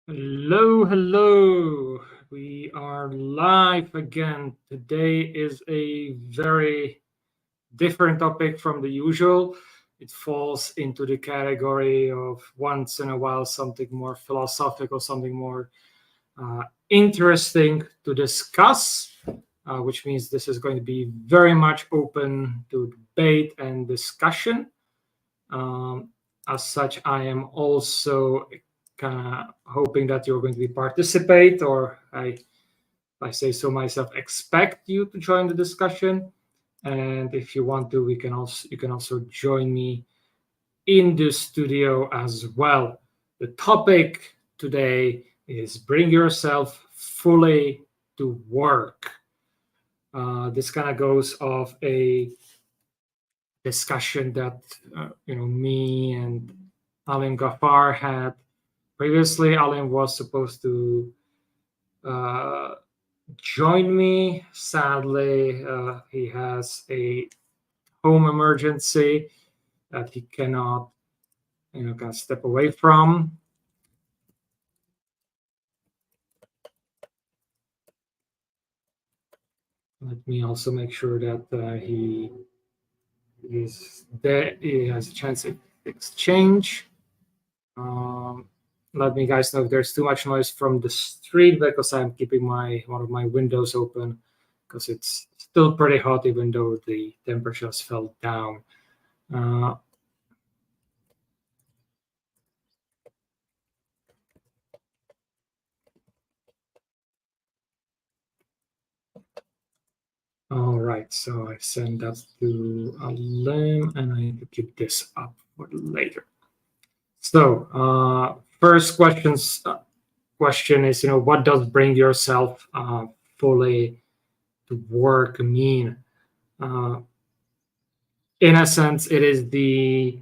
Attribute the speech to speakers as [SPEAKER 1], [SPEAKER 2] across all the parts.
[SPEAKER 1] Hello, hello. We are live again. Today is a very different topic from the usual. It falls into the category of once in a while something more philosophical, something more interesting to discuss, which means this is going to be very much open to debate and discussion. Um, as such, I am also kind of hoping that you're going to be participate, or I say so myself, expect you to join the discussion. And if you want to, we can also you can also join me in the studio as well. The topic today is bring yourself fully to work. This kind of goes off a discussion that me and Alim Ghaffar had previously. Alim was supposed to uh, join me. Sadly, he has a home emergency that he cannot, kind of step away from. Let me also make sure that he is there. He has a chance to exchange. Um, Let me guys know if there's too much noise from the street because I'm keeping my one of my windows open because it's still pretty hot even though the temperatures fell down. Uh, all right, so I send that to Alim and I need to keep this up for later. So first question is, what does bring yourself fully to work mean? Uh, in a sense, it is the,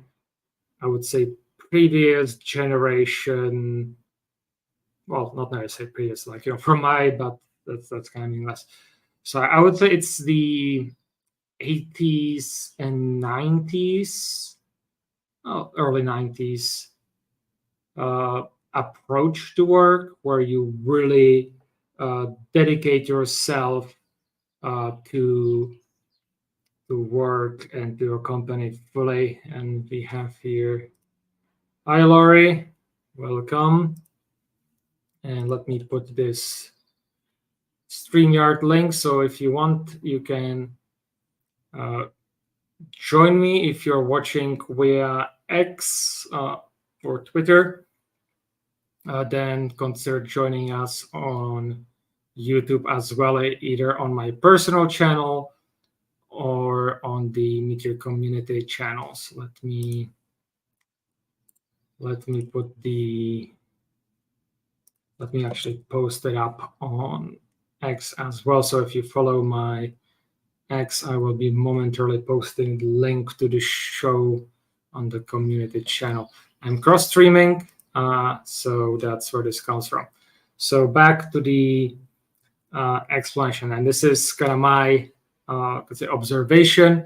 [SPEAKER 1] I would say, previous generation. Well, not necessarily previous, like from my, but that's kind of meaningless. So I would say it's the 80s and 90s, early 90s uh, approach to work, where you really dedicate yourself to work and to your company fully. And we have here, hi Laurie, welcome. And let me put this StreamYard link. So if you want, you can uh, join me if you're watching via X or Twitter. Then consider joining us on YouTube as well, either on my personal channel or on the Meteor community channels. Let me put the let me actually post it up on X as well. So if you follow my X, I will be momentarily posting the link to the show on the community channel. I'm cross streaming, so that's where this comes from. So back to the explanation, and this is kind of my observation.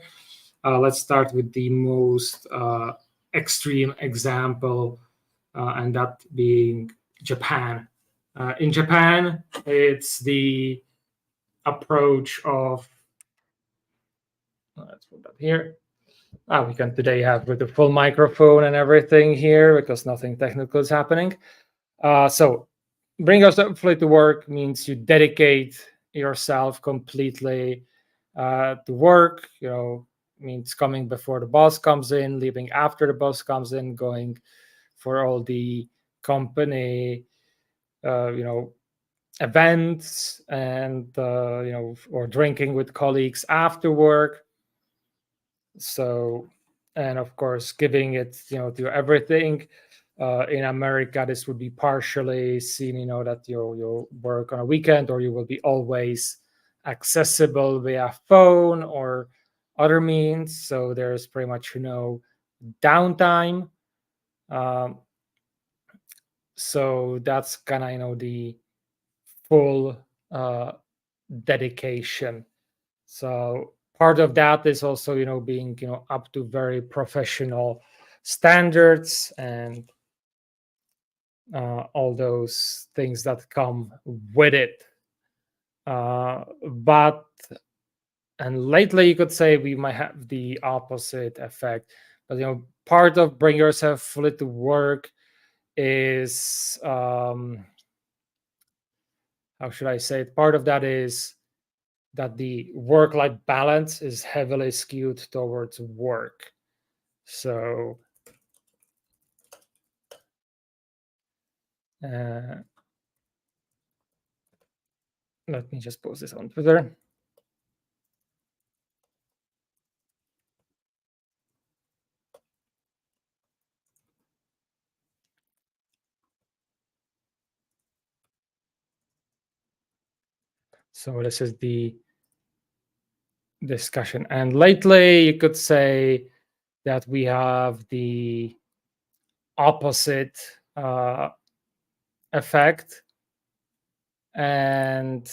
[SPEAKER 1] Let's start with the most extreme example, and that being Japan. In Japan, it's the approach of, let's put that here. We can today have with the full microphone and everything here because nothing technical is happening. So bring yourself fully to work means you dedicate yourself completely to work. Means coming before the boss comes in, leaving after the boss comes in, going for all the company, events, and or drinking with colleagues after work. So, and of course, giving it to everything. In America, this would be partially seen, that you'll work on a weekend, or you will be always accessible via phone or other means. So there's pretty much downtime. Um, so that's kind of the full dedication. So part of that is also being up to very professional standards, and all those things that come with it. But and lately, you could say we might have the opposite effect. But part of bring yourself fully to work is how should I say it? Part of that is that the work-life balance is heavily skewed towards work. So let me just post this on Twitter. So this is the discussion. And lately, you could say that we have the opposite effect, and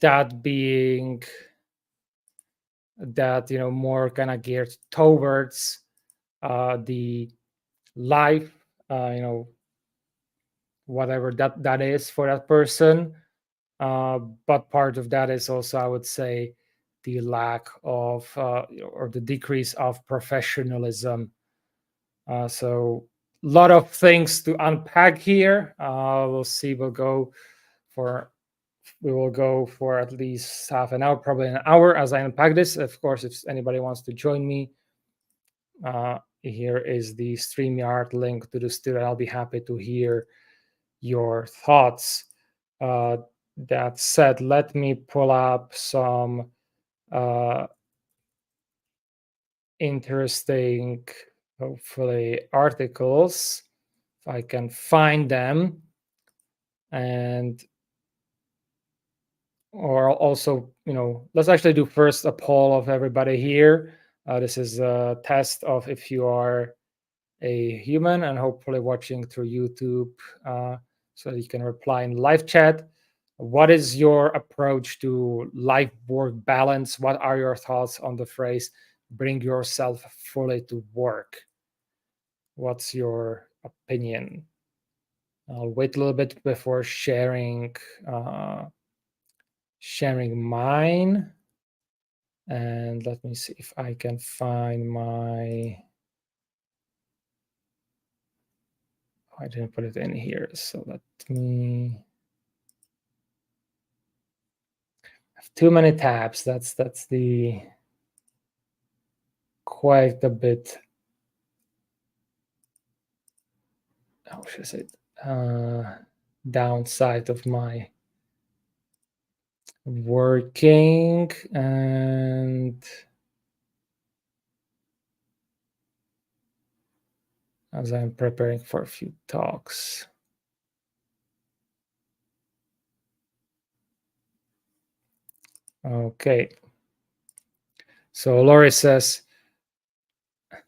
[SPEAKER 1] that being that more kind of geared towards the life, whatever that is for that person. But part of that is also, I would say, the lack of or the decrease of professionalism. So a lot of things to unpack here. We'll see. We will go for at least half an hour, probably an hour, as I unpack this. Of course, if anybody wants to join me, here is the StreamYard link to the studio. I'll be happy to hear your thoughts. That said, let me pull up some interesting, hopefully, articles if I can find them, and or also, let's actually do first a poll of everybody here. This is a test of if you are a human and hopefully watching through YouTube, so you can reply in live chat. What is your approach to life-work balance? What are your thoughts on the phrase "bring yourself fully to work"? What's your opinion? I'll wait a little bit before sharing mine. And let me see if I can find my... I didn't put it in here, so let me... I have too many tabs. That's the quite a bit... how should I say it? Downside of my working. And as I'm preparing for a few talks. Okay. So Laurie says,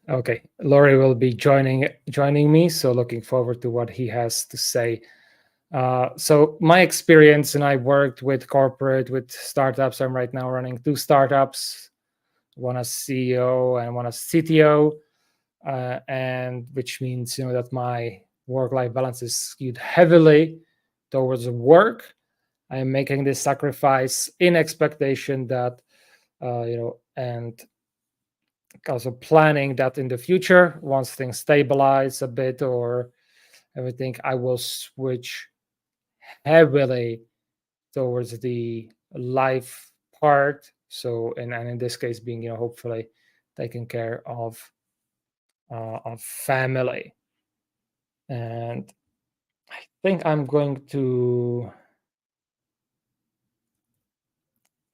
[SPEAKER 1] okay, Laurie will be joining me. So looking forward to what he has to say. So my experience, and I worked with startups. I'm right now running 2 startups, one as CEO and one as CTO, and which means that my work-life balance is skewed heavily towards work. I am making this sacrifice in expectation that and also planning that in the future, once things stabilize a bit or everything, I will switch heavily towards the life part. So, and in this case, being hopefully taking care of family. And I think I'm going to,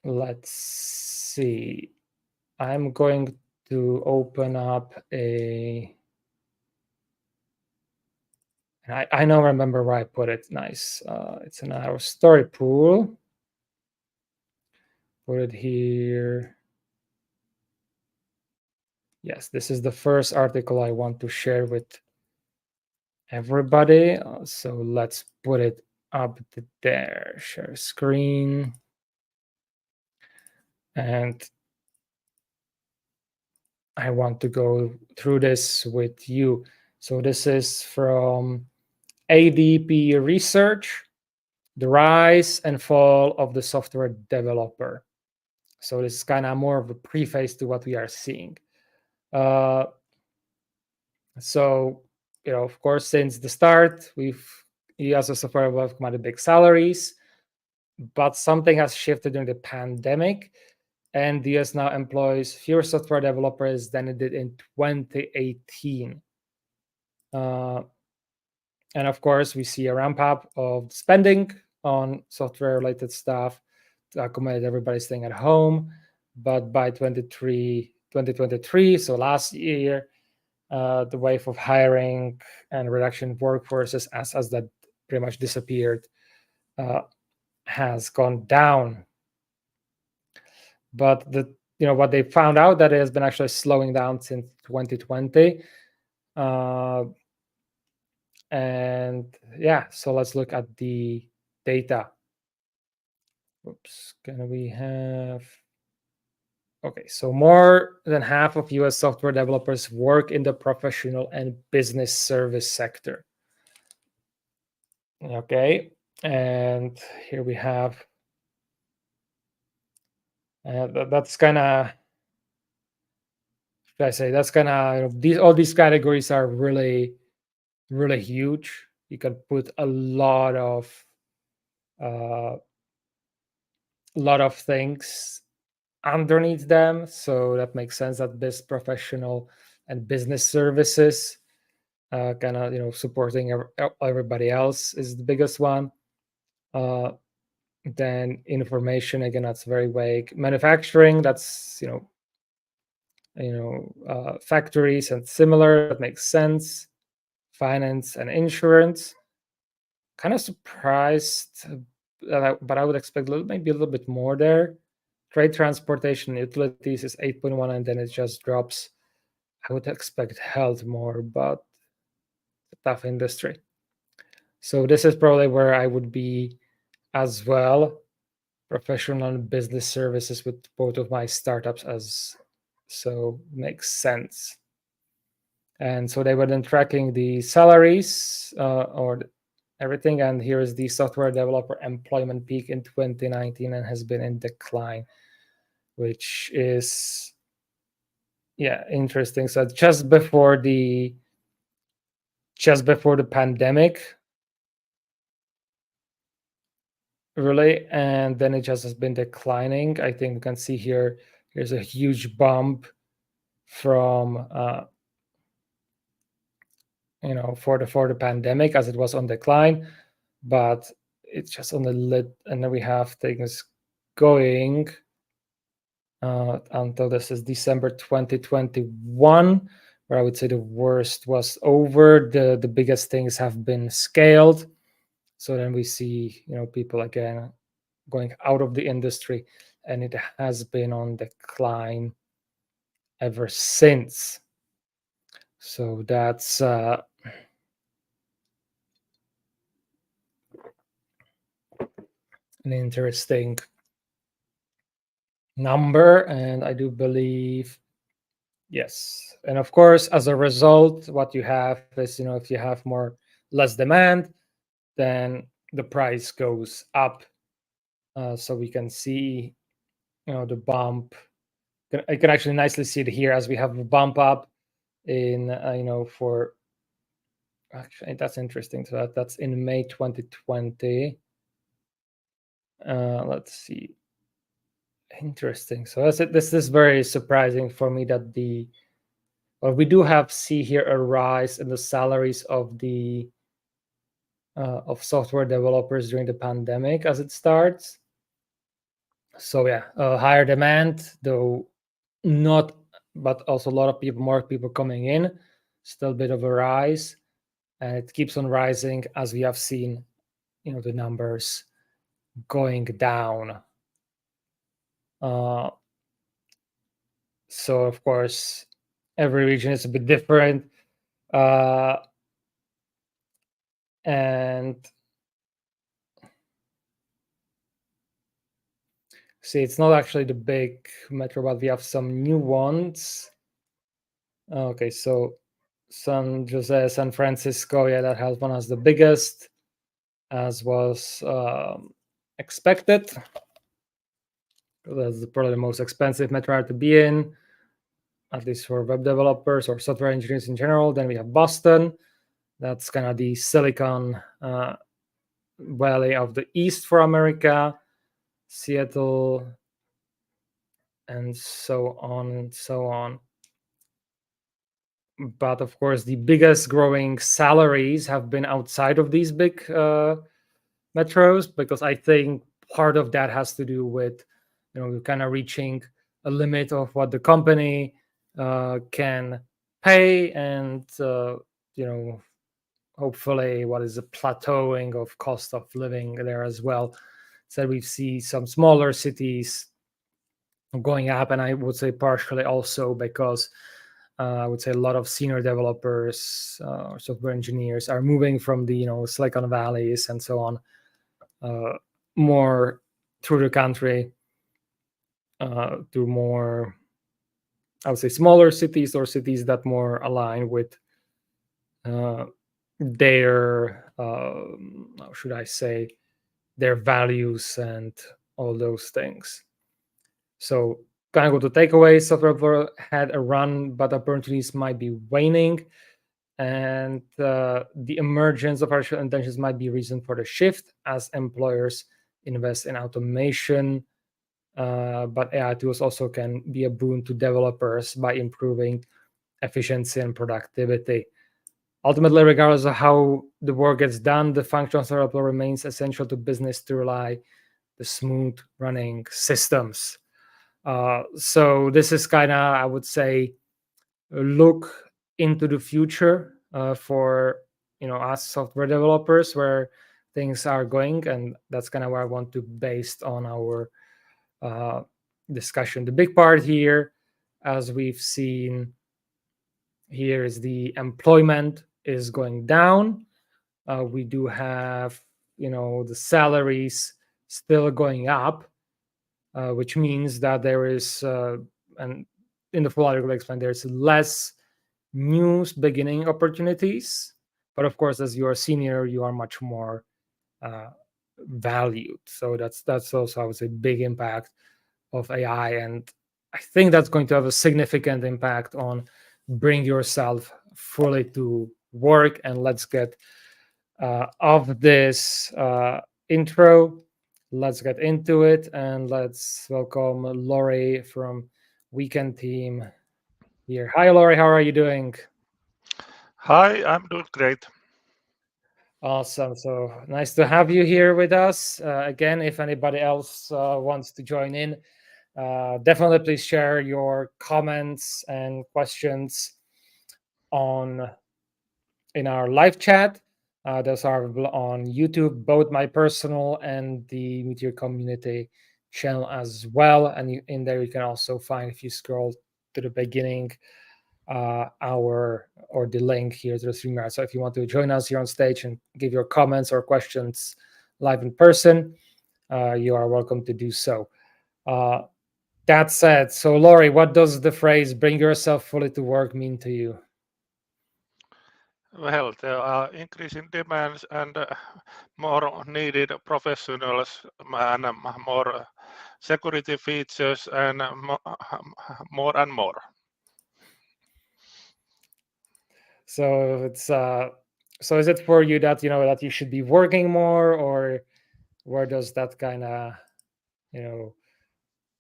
[SPEAKER 1] let's see, I'm going to open up a... I don't remember where I put it. Nice. It's in our story pool. Put it here. Yes, this is the first article I want to share with everybody. So let's put it up there. Share screen. And I want to go through this with you. So this is from ADP Research, the rise and fall of the software developer. So this is kind of more of a preface to what we are seeing. So, of course, since the start, we as a software developer commanded big salaries, but something has shifted during the pandemic, and the US now employs fewer software developers than it did in 2018. And of course, we see a ramp up of spending on software related stuff to accommodate everybody staying at home. But by 2023, so last year, the wave of hiring and reduction in workforces as that pretty much disappeared has gone down. But what they found out that it has been actually slowing down since 2020. And yeah, so let's look at the data. Oops, can we have... Okay, so more than half of US software developers work in the professional and business service sector. Okay, and here we have, that's kind of, should I say, that's kind of, all these categories are really, really huge. You can put a lot of things underneath them, so that makes sense that this professional and business services kind of supporting everybody else is the biggest one. Then information, again, that's very vague. Manufacturing, that's factories and similar, that makes sense. Finance and insurance, kind of surprised, but I would expect maybe a little bit more there. Trade, transportation, utilities is 8.1, and then it just drops. I would expect health more, but it's a tough industry. So this is probably where I would be as well. Professional and business services with both of my startups, so makes sense. And so they were then tracking the salaries or everything. And here is the software developer employment peak in 2019 and has been in decline, which is, interesting. So just before the pandemic, really, and then it just has been declining. I think you can see here's a huge bump from for the pandemic as it was on decline, but it's just on the lid, and then we have things going until this is December 2021, where I would say the worst was over. The biggest things have been scaled. So then we see people again going out of the industry, and it has been on decline ever since. So that's an interesting number, and I do believe, yes. And of course, as a result, what you have is, if you have less demand, then the price goes up. So we can see, the bump. I can actually nicely see it here as we have a bump up in, for, actually, that's interesting. So that's in May 2020. Let's see. Interesting. So this is very surprising for me that we do see here a rise in the salaries of the of software developers during the pandemic as it starts. So higher demand, though not, but also a lot of more people coming in. Still a bit of a rise, and it keeps on rising as we have seen, the numbers going down. So of course, every region is a bit different, and see, it's not actually the big metro, but we have some new ones. Okay, so
[SPEAKER 2] San Jose, San Francisco, yeah, that has one as the biggest, as was expected. That's probably the most expensive metro area to be in, at least for web developers or software engineers in general. Then we have Boston. That's kind of the Silicon Valley of the East for America. Seattle, and so on and so on. But of course, the biggest growing salaries have been outside of these big metros, because I think part of that has to do with, kind of reaching a limit of what the company can pay, and hopefully what is a plateauing of cost of living there as well. So we see some smaller cities going up, and I would say partially also because I would say a lot of senior developers or software engineers are moving from the Silicon Valleys and so on more through the country to more, I would say, smaller cities, or cities that more align with their how should I say, their values and all those things. So kind of go to takeaways. Software had a run, but opportunities might be waning, and the emergence of artificial intelligence might be a reason for the shift as employers invest in automation. But AI tools also can be a boon to developers by improving efficiency and productivity. Ultimately, regardless of how the work gets done, the functional developer remains essential to business to rely the smooth running systems. So this is kind of, I would say, look into the future for us software developers, where things are going, and that's kind of where I want to based on our discussion. The big part here, as we've seen here, is the employment is going down. We do have the salaries still going up, which means that there is and in the full article explained, there's less news beginning opportunities, but of course, as you are senior, you are much more valued. So that's also, I would say, big impact of AI, and I think that's going to have a significant impact on bring yourself fully to work. And let's get of this intro. Let's get into it, and let's welcome Laurie from Weekend Team here. Hi, Laurie. How are you doing?
[SPEAKER 3] Hi, I'm doing great.
[SPEAKER 2] Awesome. So nice to have you here with us. Again, if anybody else wants to join in, definitely please share your comments and questions on in our live chat. Those are available on YouTube, both my personal and the Meteor community channel as well. And in there, you can also find, if you scroll to the beginning, our or the link here to the StreamYard. So if you want to join us here on stage and give your comments or questions live in person, you are welcome to do so. That said, so Laurie, what does the phrase "bring yourself fully to work" mean to you?
[SPEAKER 3] Well, there are increasing demands and more needed professionals and more security features and more and more.
[SPEAKER 2] So it's so is it for you that that you should be working more, or where does that kind of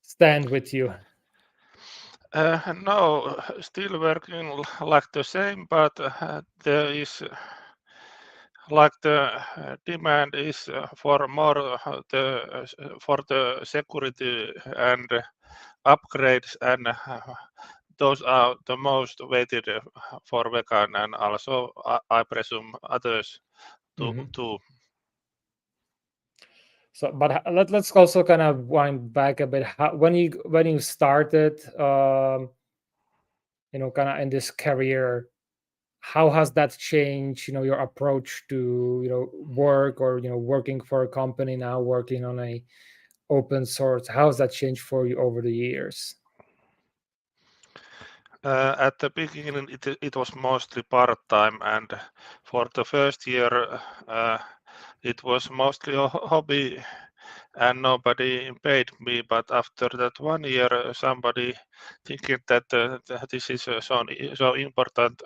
[SPEAKER 2] stand with you?
[SPEAKER 3] No, still working like the same, but there is like the demand is for more for the security and upgrades, and those are the most weighted for vegan, and also I presume others
[SPEAKER 2] Mhm.
[SPEAKER 3] too.
[SPEAKER 2] So, but let's also kind of wind back a bit. When you started, kind of in this career, how has that changed? Your approach to work, or working for a company now, working on a open source. How has that changed for you over the years?
[SPEAKER 3] At the beginning, it was mostly part-time, and for the first year, it was mostly a hobby, and nobody paid me. But after that 1 year, somebody thinking that this is so important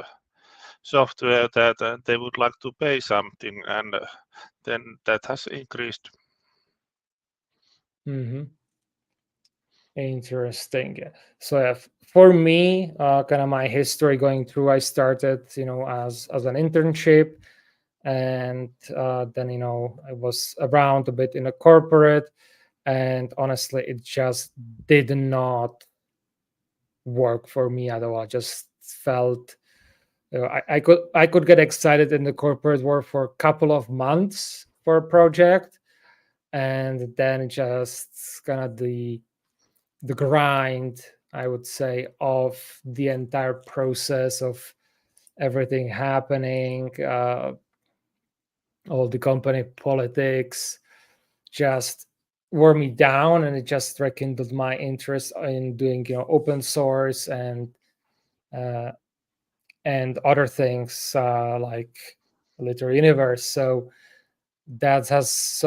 [SPEAKER 3] software that they would like to pay something, and then that has increased.
[SPEAKER 2] Mm-hmm. Interesting. Yeah. So for me, kind of my history going through, I started, as an internship, and then I was around a bit in a corporate, and honestly, it just did not work for me at all. I just felt I could get excited in the corporate world for a couple of months for a project, and then just kind of the grind, I would say, of the entire process of everything happening, all the company politics just wore me down, and it just rekindled my interest in doing open source uh, and other things like Literary Universe. So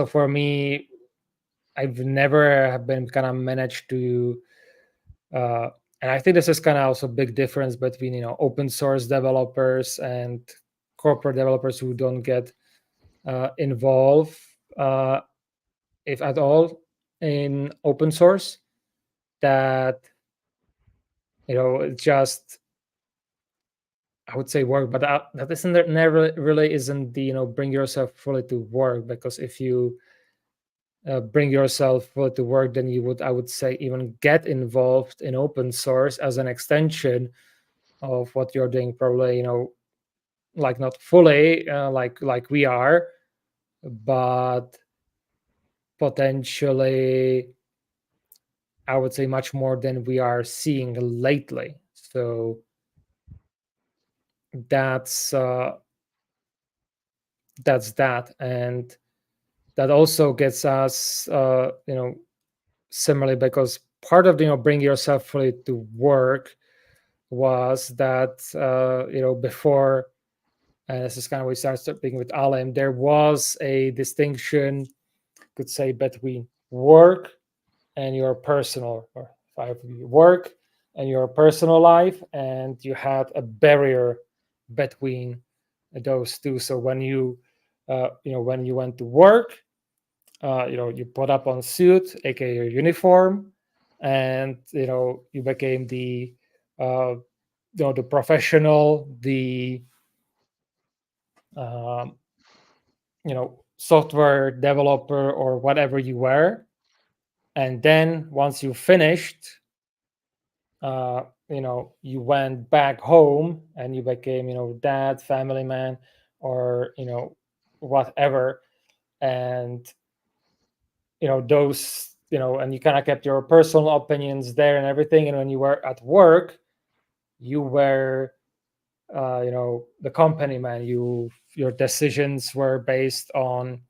[SPEAKER 2] for me, I've never have been kind of managed to and I think this is kind of also a big difference between open source developers and corporate developers who don't get involved, if at all, in open source. That it just, I would say, work, but that isn't never really isn't the bring yourself fully to work, because if you bring yourself fully to work, then you would, I would say, even get involved in open source as an extension of what you're doing, probably like not fully like we are, but potentially, I would say, much more than we are seeing lately. So that's that, and that also gets us similarly, because part of bring yourself fully to work was that before, and this is kind of we started speaking with Alim, there was a distinction, could say, between work and your personal, or work and your personal life, and you had a barrier between those two. So when you when you went to work, you put up on suit, aka your uniform, and you became the the professional, the um, software developer or whatever you were. And then once you finished, you went back home and you became dad, family man, or whatever. And those and you kind of kept your personal opinions there and everything. And when you were at work, you were the company man. Your decisions were based on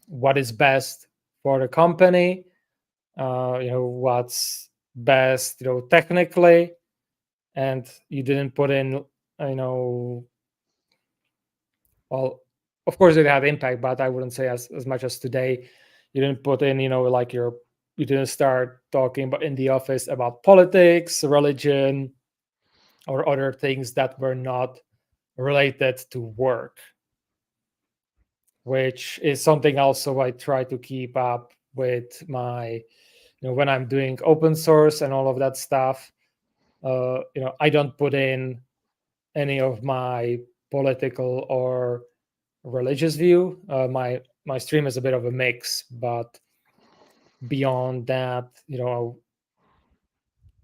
[SPEAKER 2] what is best for the company, what's best technically, and you didn't put in well, of course it had impact, but I wouldn't say as much as today. You didn't put in like you didn't start talking about in the office about politics, religion, or other things that were not related to work, which is something also I try to keep up with my when I'm doing open source and all of that stuff. I don't put in any of my political or religious view. My stream is a bit of a mix, but beyond that,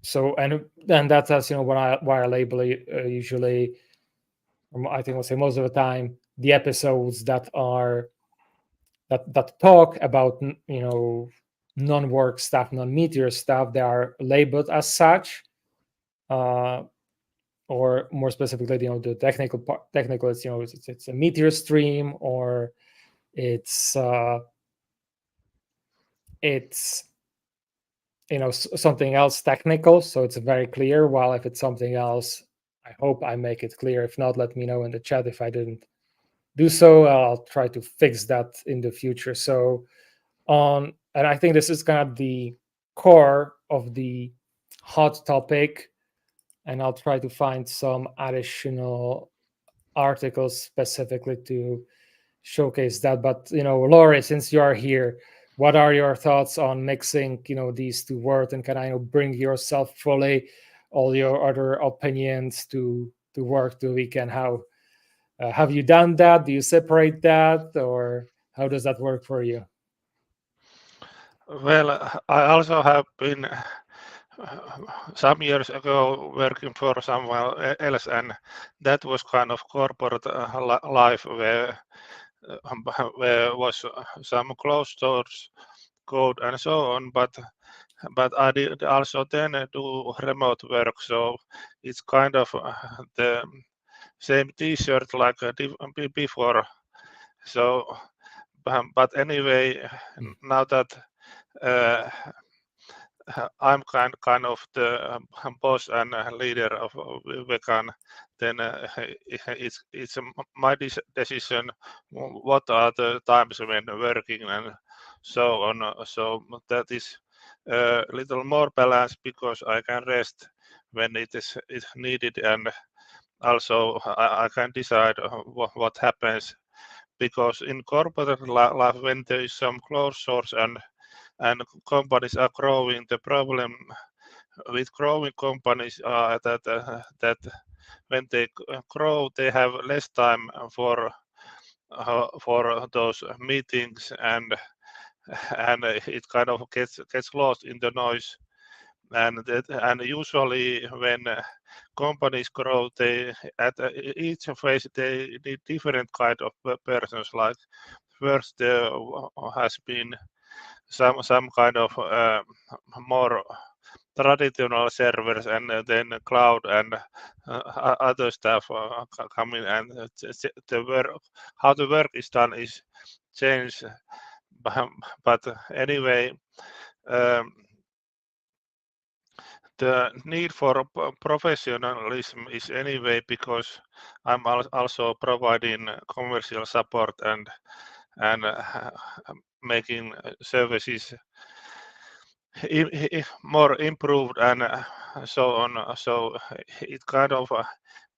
[SPEAKER 2] so and that's why I label it usually. I think I'll say most of the time the episodes that are that talk about non-work stuff, non-meteor stuff, they are labeled as such. Or more specifically, the technical part. Technical, it's a meteor stream, or it's something else technical, so it's very clear. While if it's something else, I hope I make it clear. If not, let me know in the chat if I didn't do so. I'll try to fix that in the future. So and I think this is kind of the core of the hot topic, and I'll try to find some additional articles specifically to showcase that. But Laurie, since you are here, what are your thoughts on mixing these two words, and can I bring yourself fully, all your other opinions to work the weekend? How have you done that? Do you separate that, or how does that work for you?
[SPEAKER 3] Well, I also have been some years ago working for someone else, and that was kind of corporate life where was some closed doors code and so on, but I did also then do remote work, so it's kind of the same T-shirt like before. So, but anyway, now that I'm kind of the boss and leader of Vegan, then it's my decision what are the times when working and so on. So that is a little more balanced because I can rest when it is needed, and also I can decide what happens, because in corporate life when there is some closed source and companies are growing, the problem with growing companies are that when they grow, they have less time for those meetings, and it kind of gets lost in the noise. And usually when companies grow, they at each phase they need different kind of persons. Like first there has been some kind of more traditional servers, and then cloud and other stuff coming, and the work, how the work is done is changed. But anyway, the need for professionalism is anyway, because I'm also providing commercial support and making services more improved and so on. So it kind of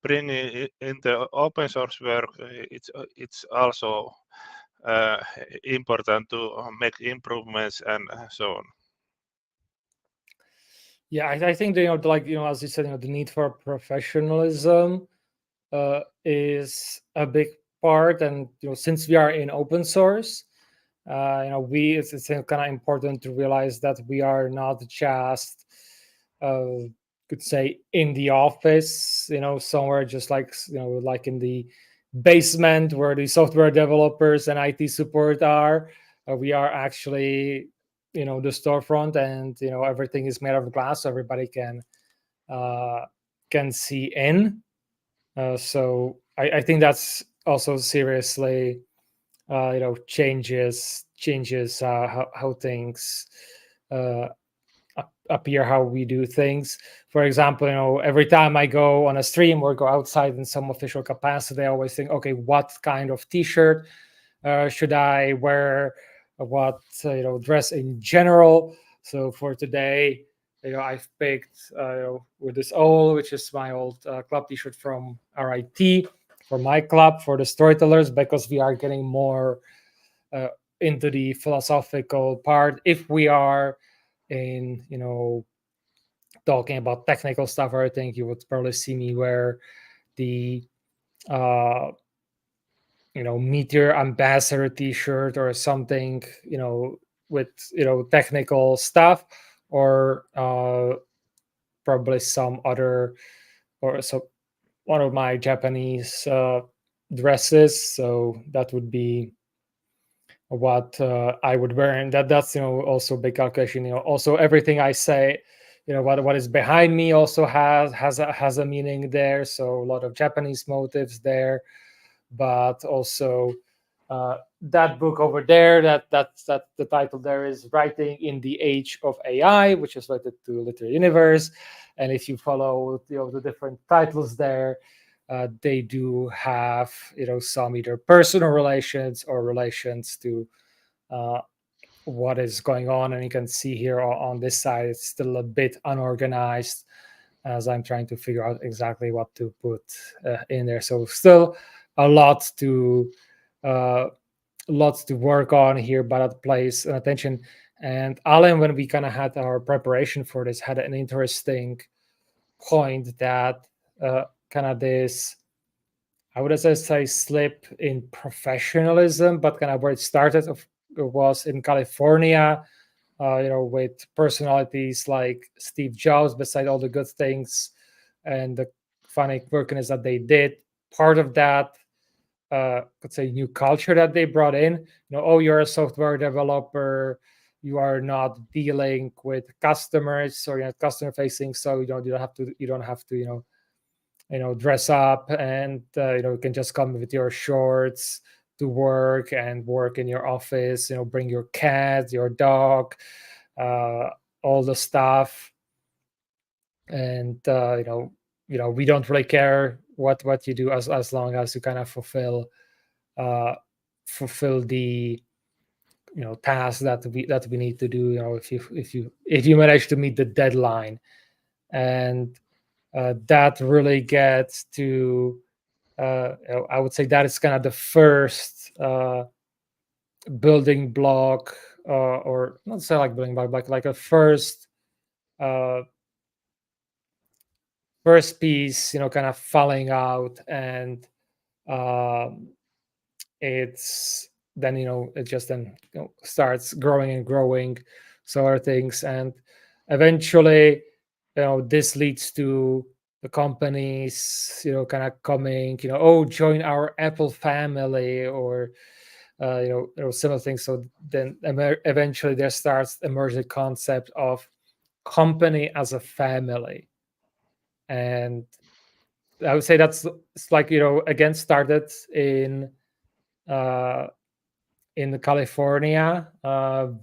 [SPEAKER 3] bringing in the open source work. It's also important to make improvements and so on.
[SPEAKER 2] Yeah, I think as you said, the need for professionalism is a big part, and since we are in open source, it's kind of important to realize that we are not just could say in the office, somewhere just like like in the basement where the software developers and IT support are. We are actually the storefront, and everything is made of glass, so everybody can see in. So I think that's also seriously changes how things appear, how we do things. For example, every time I go on a stream or go outside in some official capacity, I always think, okay, what kind of t-shirt should I wear, what dress in general. So for today, I've picked with this owl, which is my old club t-shirt from RIT, for my club, for the storytellers, because we are getting more into the philosophical part. If we are in talking about technical stuff, I think you would probably see me wear the Meteor Ambassador t-shirt or something with technical stuff, or probably some other, or so one of my Japanese dresses. So that would be what I would wear, and that's also big calculation. Also everything I say, what is behind me also has a meaning there. So a lot of Japanese motives there, but also that book over there, that's the title there is Writing in the Age of AI, which is related to Literary Universe. And if you follow the different titles there, they do have some either personal relations or relations to what is going on. And you can see here on this side, it's still a bit unorganized as I'm trying to figure out exactly what to put in there. So still a lot to work on here, but at place and attention. And Alan, when we kind of had our preparation for this, had an interesting point that kind of this, I would say slip in professionalism, but kind of where it started was in California, with personalities like Steve Jobs, beside all the good things and the funny quirkiness that they did. Part of that, let's say, new culture that they brought in. Oh, you're a software developer, you are not dealing with customers, or you're not customer facing, so you don't have to dress up, and you can just come with your shorts to work and work in your office. Bring your cat, your dog, all the stuff, and we don't really care what you do as long as you kind of fulfill the tasks that we need to do. If you manage to meet the deadline, and that really gets to I would say that is kind of the first building block, or not say like building block, like a first piece, kind of falling out, and it's then it just then starts growing and growing, so other things, and eventually this leads to the companies kind of coming, oh, join our Apple family, or similar things. So then eventually there starts emerging the concept of company as a family, and I would say it's like again started in California,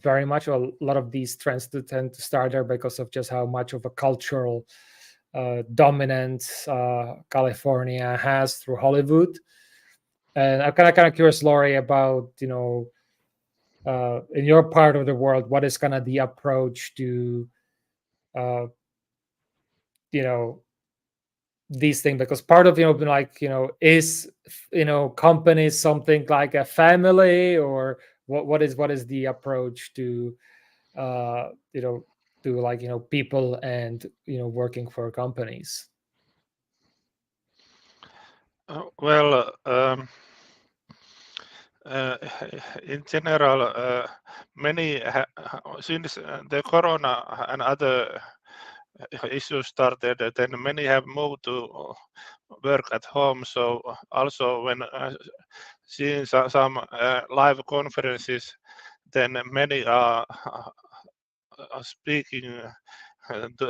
[SPEAKER 2] very much. A lot of these trends tend to start there because of just how much of a cultural dominance California has through Hollywood. And I'm kind of curious, Laurie, about in your part of the world, what is kind of the approach to these things? Because part of is companies something like a family, or what is the approach to to people and working for companies?
[SPEAKER 3] Well, in general, many since the corona and other issues started, then many have moved to work at home. So also when seeing some live conferences, then many are speaking and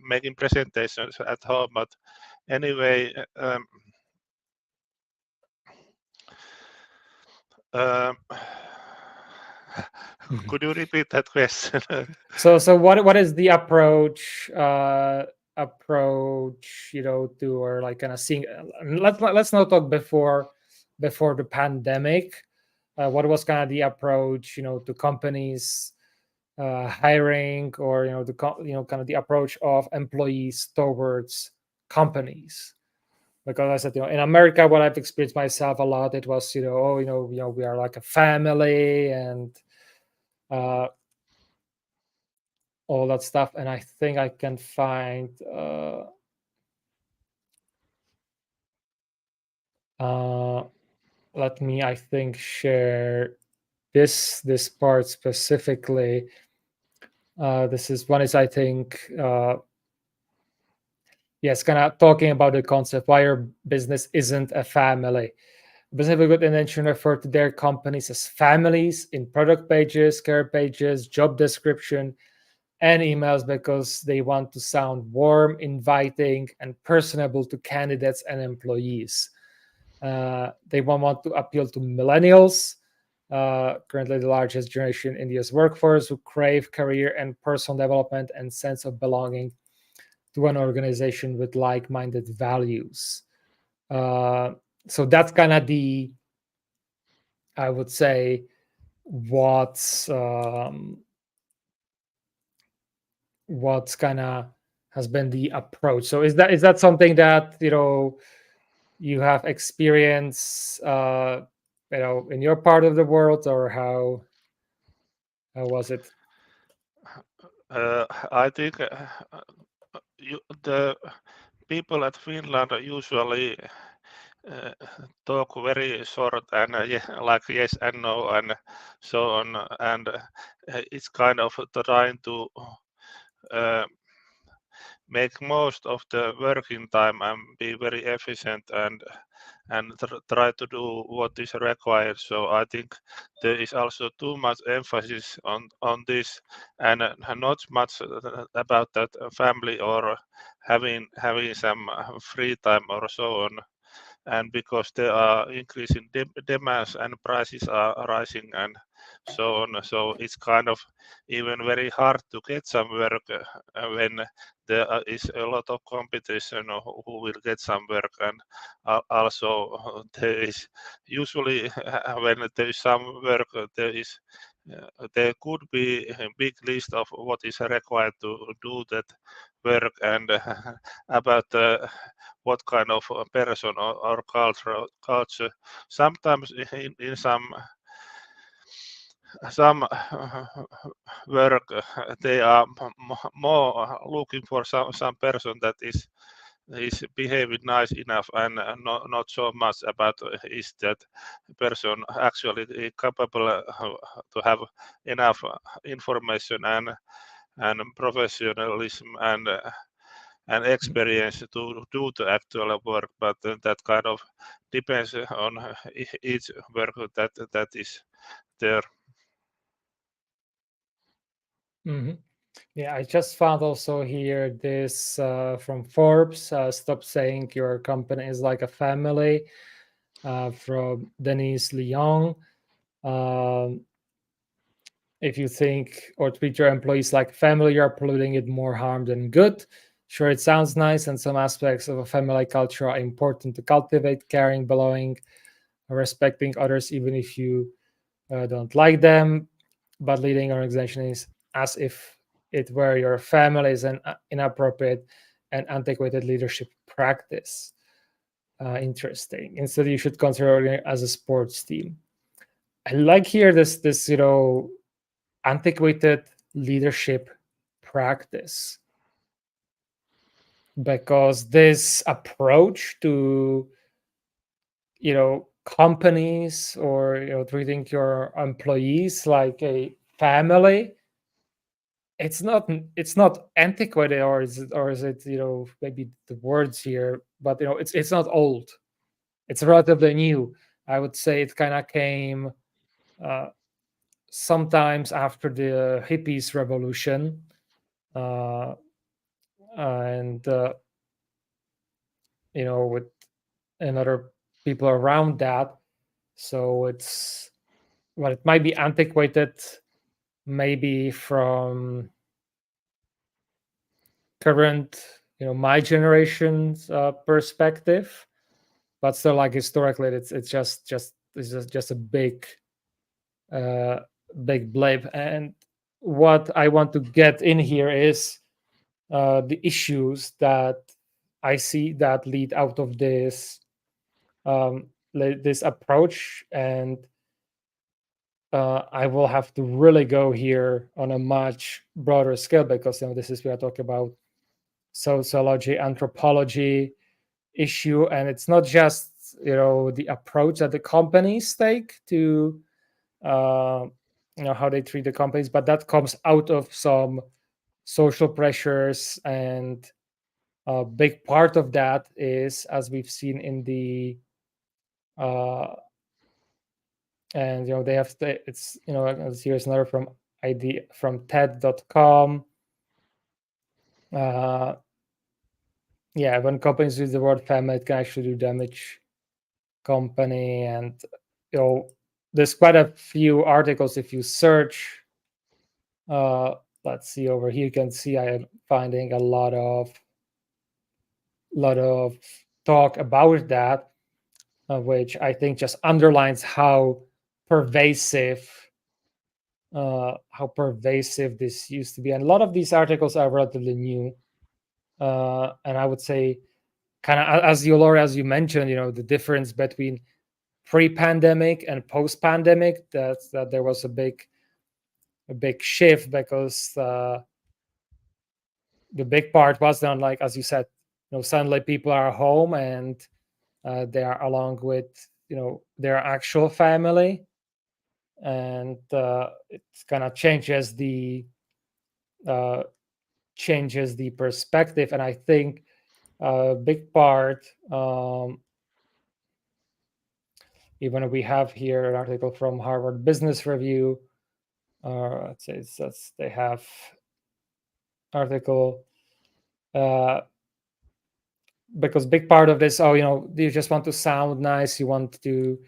[SPEAKER 3] making presentations at home. But anyway, could you repeat that question?
[SPEAKER 2] So what is the approach to, or like kind of seeing, let's not talk before the pandemic. What was kind of the approach to companies hiring, or kind of the approach of employees towards companies? Because I said, in America, what I've experienced myself a lot, it was we are like a family, and all that stuff. And I think I can find let me, I think, share this part specifically. This is one is, I think, yes, kind of talking about the concept why your business isn't a family. Business with good intention refer to their companies as families in product pages, career pages, job description, and emails, because they want to sound warm, inviting, and personable to candidates and employees. They want to appeal to millennials, currently the largest generation in India's workforce, who crave career and personal development and sense of belonging to an organization with like-minded values. So that's kind of I would say, what's kind of has been the approach. So is that something that you have experience in your part of the world, or how was it?
[SPEAKER 3] I think the people at Finland usually talk very short and like yes and no and so on, and it's kind of trying to make most of the working time and be very efficient and try to do what is required. So I think there is also too much emphasis on this and not much about that family or having some free time or so on. And because there are increasing demands and prices are rising and so on, so it's kind of even very hard to get some work when there is a lot of competition who will get some work. And also there is usually when there is some work, there could be a big list of what is required to do that work and about what kind of person or culture. Sometimes in some work they are more looking for some person that is behaving nice enough and not so much about is that person actually capable to have enough information and professionalism and experience to do the actual work, but that kind of depends on each work that is there.
[SPEAKER 2] Yeah, I just found also here this from Forbes, Stop Saying Your Company is Like a Family, from Denise Leong. If you think or treat your employees like family, you're polluting it more harm than good. Sure, it sounds nice, and some aspects of a family culture are important to cultivate: caring, belonging, respecting others, even if you don't like them. But leading an organization is as if it were your family is an inappropriate and antiquated leadership practice. Interesting. Instead, you should consider it as a sports team. I like here this antiquated leadership practice, because this approach to companies or treating your employees like a family, it's not antiquated, or is it maybe the words here, but it's not old, it's relatively new. I would say it kind of came sometimes after the hippies revolution, and with another people around that. So it might be antiquated, maybe from current my generation's perspective, but still, like, historically, it's just a big blip. And what I want to get in here is the issues that I see that lead out of this approach. And I will have to really go here on a much broader scale, because we are talking about sociology, anthropology issue, and it's not just the approach that the companies take to how they treat the companies, but that comes out of some social pressures. And a big part of that is, as we've seen in the and they have it's here's another from TED.com. Yeah, when companies use the word family, it can actually do damage company, and there's quite a few articles if you search. Let's see over here. You can see I am finding a lot of talk about that, which I think just underlines how pervasive this used to be. And a lot of these articles are relatively new, and I would say, kind of as you mentioned, the difference between pre-pandemic and post-pandemic, that there was a big shift, because the big part was done, like as you said, suddenly people are home and they are along with their actual family, and it kind of changes the perspective. And I think a big part, even we have here an article from Harvard Business Review, let's say they have article, because big part of this, you just want to sound nice, you want to,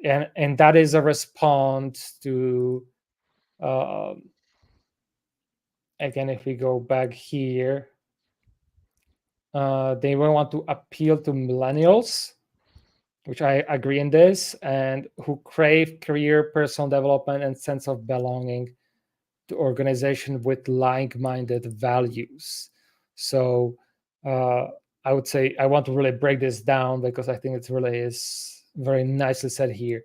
[SPEAKER 2] and that is a response to, again, if we go back here, they will want to appeal to millennials, which I agree in this, and who crave career, personal development, and sense of belonging to organization with like-minded values. So I would say I want to really break this down, because I think it really is very nicely said here.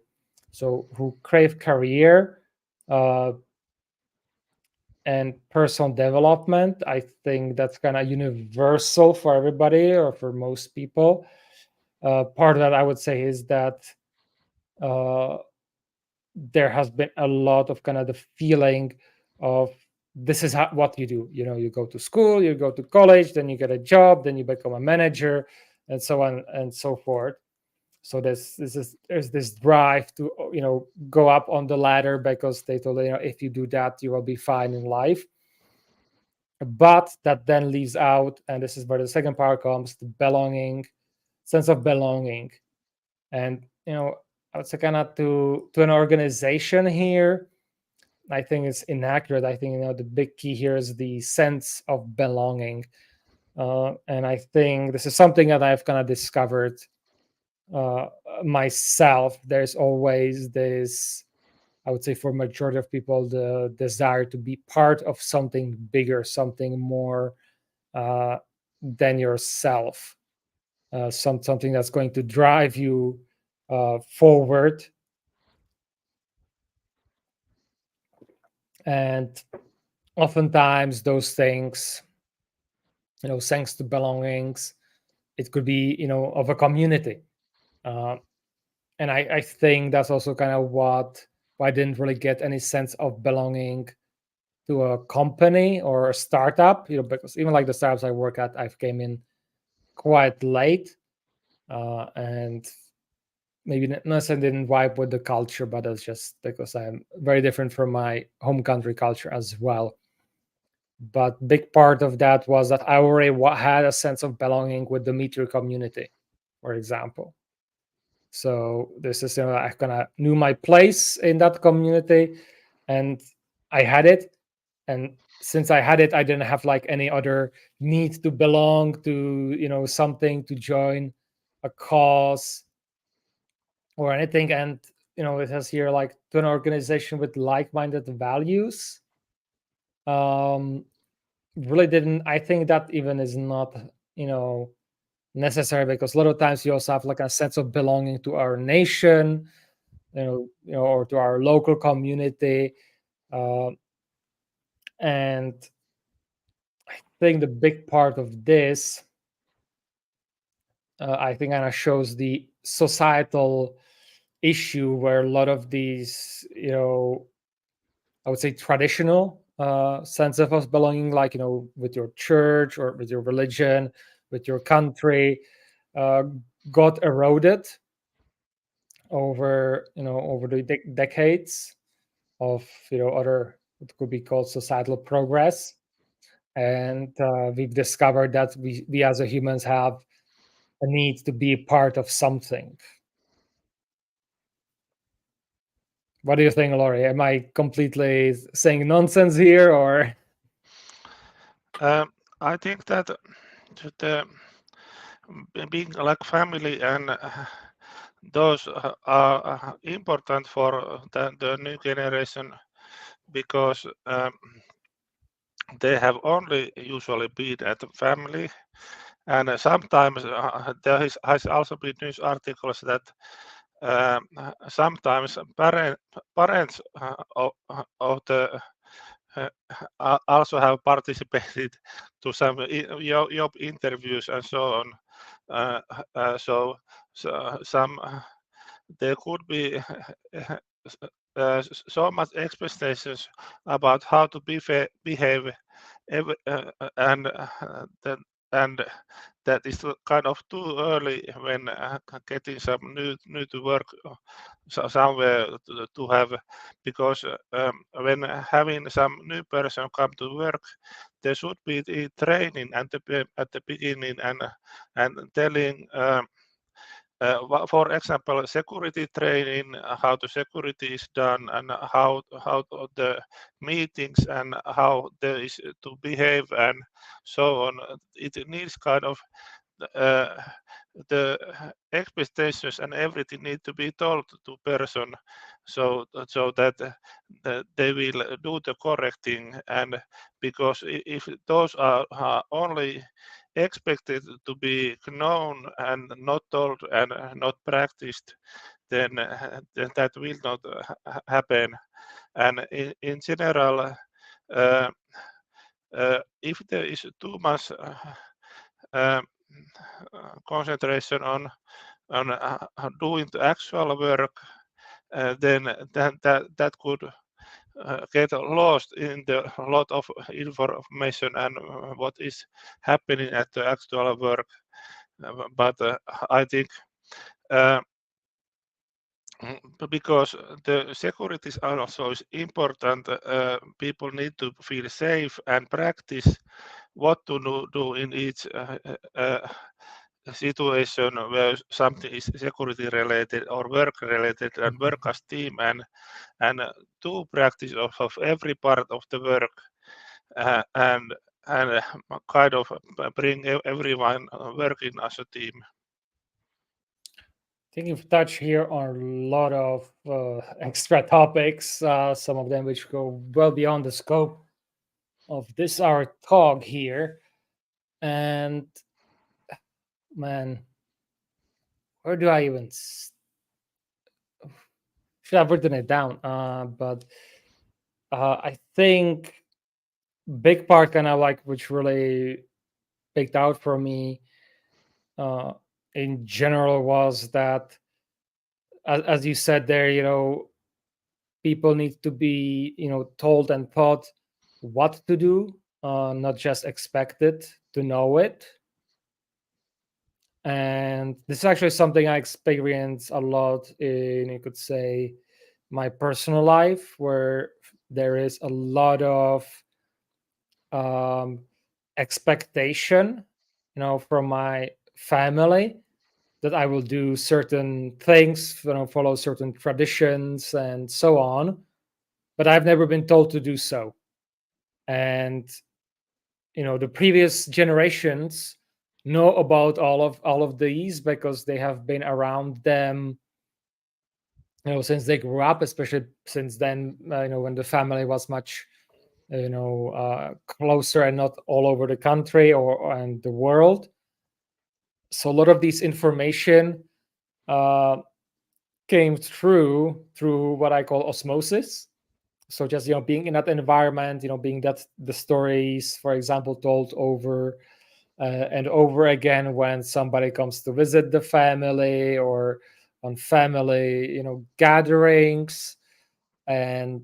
[SPEAKER 2] So who crave career and personal development, I think that's kind of universal for everybody, or for most people. Part of that, I would say, is that there has been a lot of kind of the feeling of, this is what you do. You go to school, you go to college, then you get a job, then you become a manager, and so on and so forth. So there's this drive to go up on the ladder, because they told you, if you do that, you will be fine in life. But that then leaves out, and this is where the second part comes, the belonging, sense of belonging. And I would say, kind of to an organization here, I think it's inaccurate. I think the big key here is the sense of belonging, and I think this is something that I've kind of discovered myself. There's always this, I would say, for majority of people, the desire to be part of something bigger, something more than yourself, something that's going to drive you forward. And oftentimes those things, thanks to belongings, it could be, of a community. And I think that's also kind of why I didn't really get any sense of belonging to a company or a startup, because even like the startups I work at, I've came in quite late, and maybe not necessarily didn't vibe with the culture, but that's just because I'm very different from my home country culture as well. But big part of that was that I already had a sense of belonging with the Meteor community, for example. So this is, I kind of knew my place in that community, and I had it. And since I had it, I didn't have like any other need to belong to, something, to join a cause or anything. And, it has here like to an organization with like-minded values. Really didn't, I think that even is not, necessary, because a lot of times you also have like a sense of belonging to our nation, or to our local community. And I think the big part of this, I think, kind of shows the societal issue where a lot of these, I would say, traditional sense of us belonging, like, with your church or with your religion, with your country, got eroded over the decades of other, what could be called, societal progress. And we've discovered that we as a humans have a need to be part of something, What do you think, Laurie? Am I completely saying nonsense here, or?
[SPEAKER 3] I think that the being like family and those are important for the new generation because they have only usually been at the family, and sometimes there has also been news articles that sometimes parents of the also have participated to some job interviews and so on. So some there could be so much expectations about how to behave and that and that is kind of too early when getting some new to work somewhere to have, because when having some new person come to work, there should be the training at the beginning and telling. For example, security training, how the security is done, and how the meetings and how there is to behave and so on. It needs kind of uh, the expectations and everything need to be told to person, so that they will do the correct thing. And because if those are only expected to be known and not told and not practiced, then that will not happen. And in general, uh, if there is too much concentration on doing the actual work, then that could get lost in the lot of information and what is happening at the actual work. But I think because the security also is important, people need to feel safe and practice what to do in each situation where something is security related or work related and work as team and do practice of every part of the work and kind of bring everyone working as a team.
[SPEAKER 2] I think you've touched here on a lot of extra topics, some of them which go well beyond the scope of this our talk here. And man, where do I even should have written it down? But I think big part kind of like which really picked out for me in general was that, as you said there, people need to be told and taught what to do, not just expected to know it. And this is actually something I experience a lot in, you could say, my personal life, where there is a lot of expectation from my family that I will do certain things, follow certain traditions and so on, but I've never been told to do so. And the previous generations know about all of these because they have been around them since they grew up, especially since then when the family was much closer and not all over the country and the world. So a lot of these information came through what I call osmosis. So just being in that environment, being that the stories, for example, told over and over again when somebody comes to visit the family or on family gatherings. And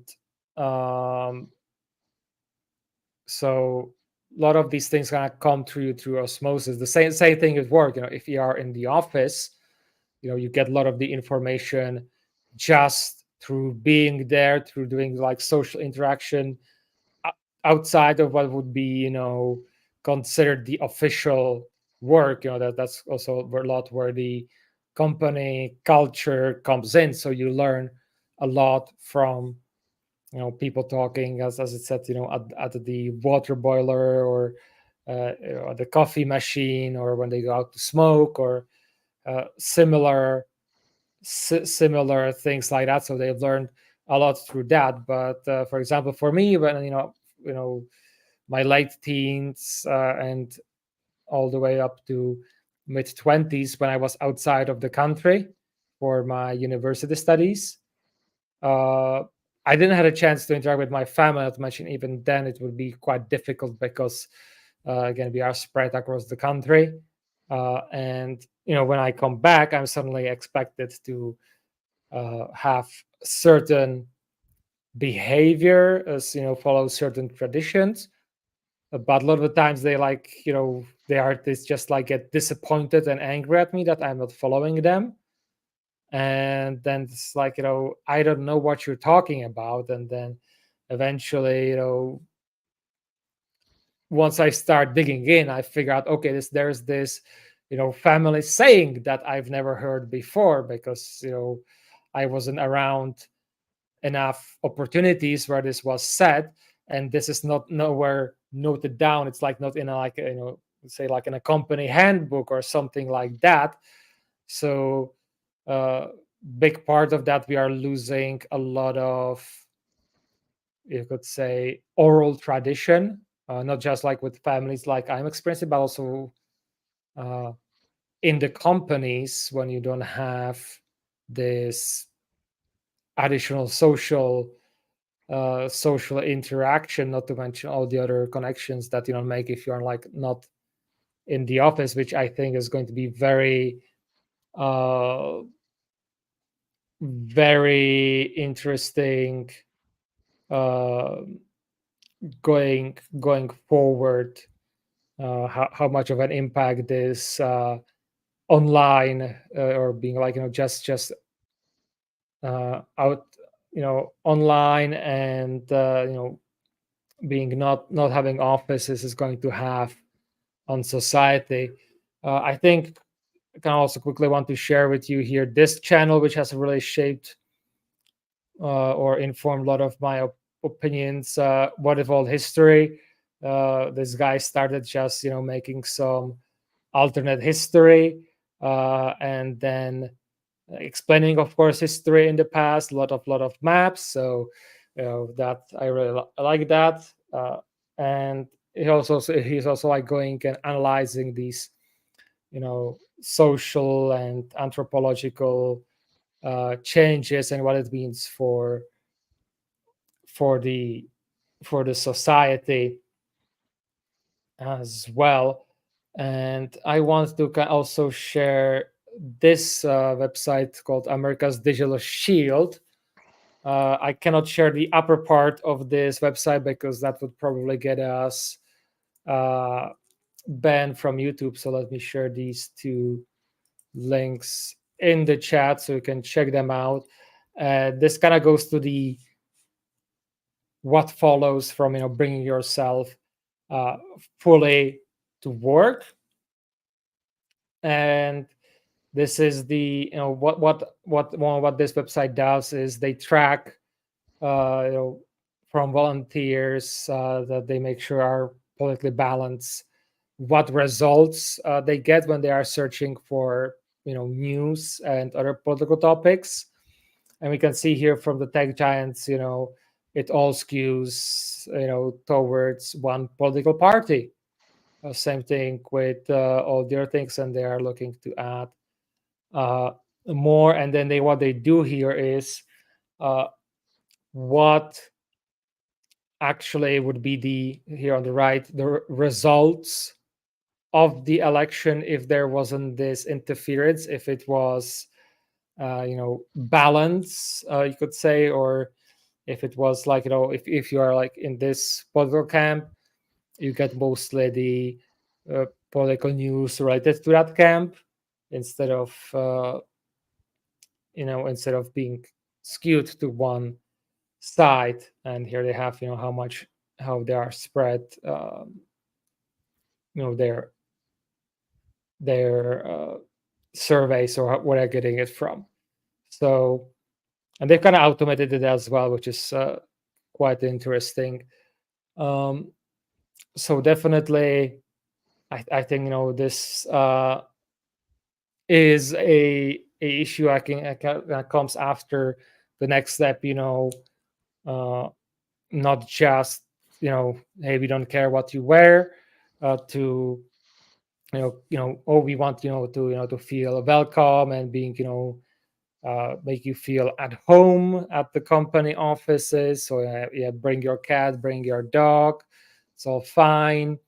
[SPEAKER 2] so a lot of these things kind of come through osmosis. The same thing at work. If you are in the office, you get a lot of the information just through being there, through doing like social interaction outside of what would be considered the official work. That's also a lot where the company culture comes in. So you learn a lot from people talking, as it said, at the water boiler, or at the coffee machine, or when they go out to smoke, or similar things like that. So they've learned a lot through that. But for example, for me, when my late teens and all the way up to mid-20s, when I was outside of the country for my university studies, I didn't have a chance to interact with my family. Not to mention, even then, it would be quite difficult because, again, we are spread across the country. And when I come back, I'm suddenly expected to have certain behavior, as follow certain traditions. But a lot of the times they just like get disappointed and angry at me that I'm not following them. And then it's like, I don't know what you're talking about. And then eventually, once I start digging in, I figure out, okay, there's this, family saying that I've never heard before, because, I wasn't around enough opportunities where this was said, and this is not nowhere noted down. It's like not in a, like, say like in a company handbook or something like that. So big part of that, we are losing a lot of, you could say, oral tradition, not just like with families like I'm experiencing, but also in the companies, when you don't have this additional social interaction, not to mention all the other connections that make if you're like not in the office, which I think is going to be very very interesting going forward, how much of an impact this online or being like just out online, and being not having offices is going to have on society. I think I can also quickly want to share with you here this channel, which has really shaped or informed a lot of my opinions. What Evolved History. This guy started just making some alternate history, and then explaining, of course, history in the past. A lot of maps. So that I really like that. And he's also like going and analyzing these social and anthropological changes and what it means for the society as well. And I want to also share this website called America's Digital Shield. I cannot share the upper part of this website because that would probably get us banned from YouTube. So let me share these two links in the chat so you can check them out. This kind of goes to the what follows from bringing yourself fully to work. And this is the what this website does is they track from volunteers that they make sure are politically balanced, what results they get when they are searching for news and other political topics. And we can see here from the tech giants, it all skews towards one political party. Same thing with all the other things, and they are looking to add more. And then what they do here is what actually would be here on the right, the results of the election if there wasn't this interference, if it was balance, you could say, or if it was like if you are like in this political camp, you get mostly the political news related to that camp instead of instead of being skewed to one side. And here they have how they are spread, their surveys or where they're getting it from. So and they've kind of automated it as well, which is quite interesting. So definitely, I think this is a issue that comes after the next step. Not just hey, we don't care what you wear, to oh, we want to feel welcome and being make you feel at home at the company offices. So yeah, bring your cat, bring your dog, it's all fine.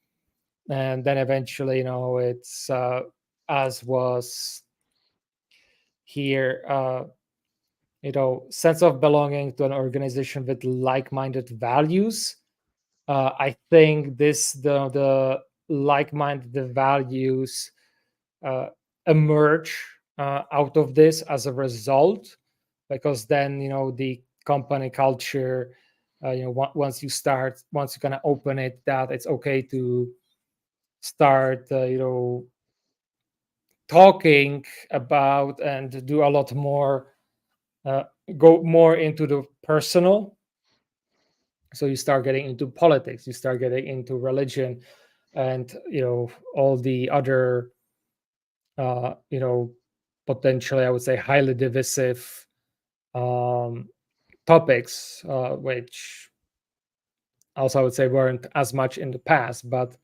[SPEAKER 2] And then eventually it's as was here, sense of belonging to an organization with like-minded values. I think the like-minded values emerge out of this as a result, because then the company culture, once you kind of open it, that it's okay to start talking about and do a lot more, go more into the personal. So you start getting into politics, you start getting into religion, and all the other potentially, I would say, highly divisive topics, which also I would say weren't as much in the past, but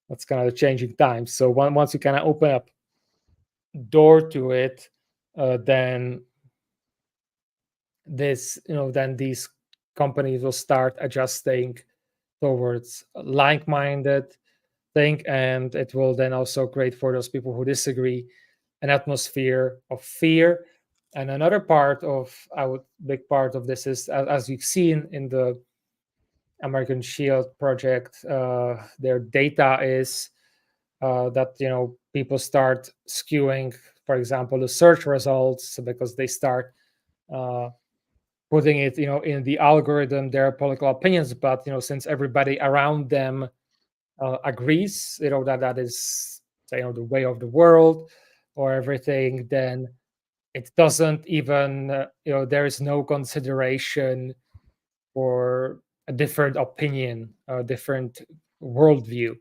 [SPEAKER 2] that's kind of the changing times. So once you kind of open up door to it, then then these companies will start adjusting towards like-minded thing, and it will then also create, for those people who disagree, an atmosphere of fear. And another big part of this is, as we've seen in the American Shield project, their data is that people start skewing, for example, the search results, because they start putting it in the algorithm their political opinions. But since everybody around them agrees that is, say, the way of the world or everything, then it doesn't even there is no consideration for a different opinion, a different worldview.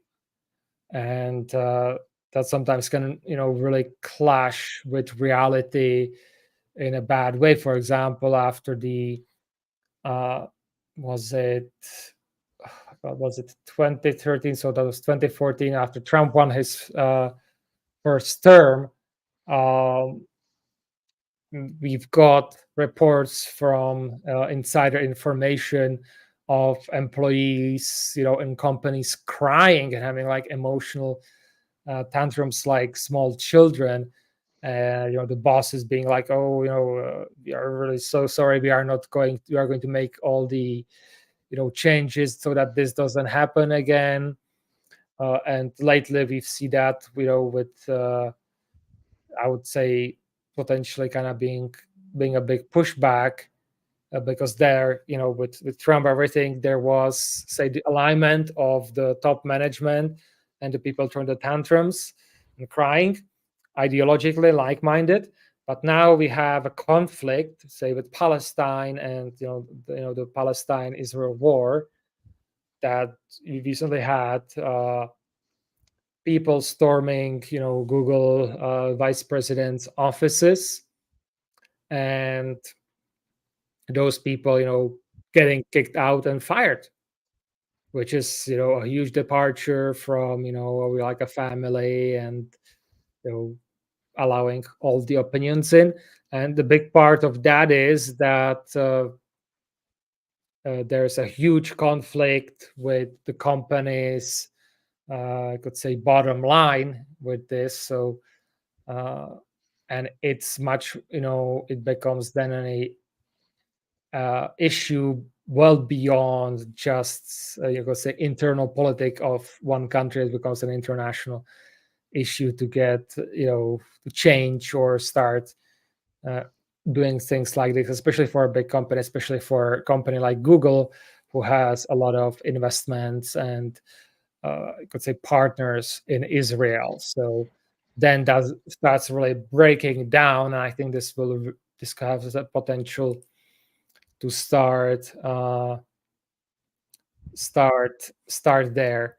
[SPEAKER 2] And that sometimes can really clash with reality in a bad way. For example, after the was it 2013? So that was 2014, after Trump won his first term. We've got reports from insider information of employees, in companies crying and having like emotional tantrums like small children. The boss is being like, "Oh, we are really so sorry. We are going to make all the changes so that this doesn't happen again." And lately we've seen that with I would say potentially kind of being a big pushback, because there with Trump, everything, there was, say, the alignment of the top management and the people throwing the tantrums and crying, ideologically like-minded. But now we have a conflict, say, with Palestine and the Palestine-Israel war, that we recently had people storming Google vice president's offices, and those people getting kicked out and fired, which is a huge departure from like a family, and allowing all the opinions in. And the big part of that is that there's a huge conflict with the company's I could say bottom line with this. So and it's much it becomes then a issue well beyond just you could say internal politic of one country. It becomes an international issue to get to change or start doing things like this, especially for a big company, especially for a company like Google, who has a lot of investments and I could say partners in Israel. So then that's really breaking down. And I think this has a potential to start there.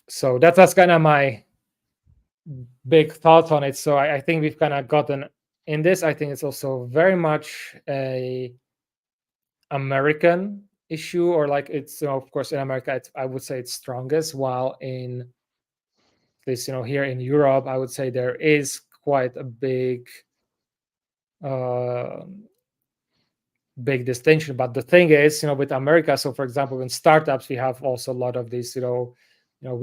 [SPEAKER 2] So that's kind of my big thoughts on it. So I think we've kind of gotten in this. I think it's also very much a American issue, or like it's, of course in America I would say it's strongest, while in this, here in Europe, I would say there is quite a big distinction. But the thing is, with America, so for example, in startups, we have also a lot of this, we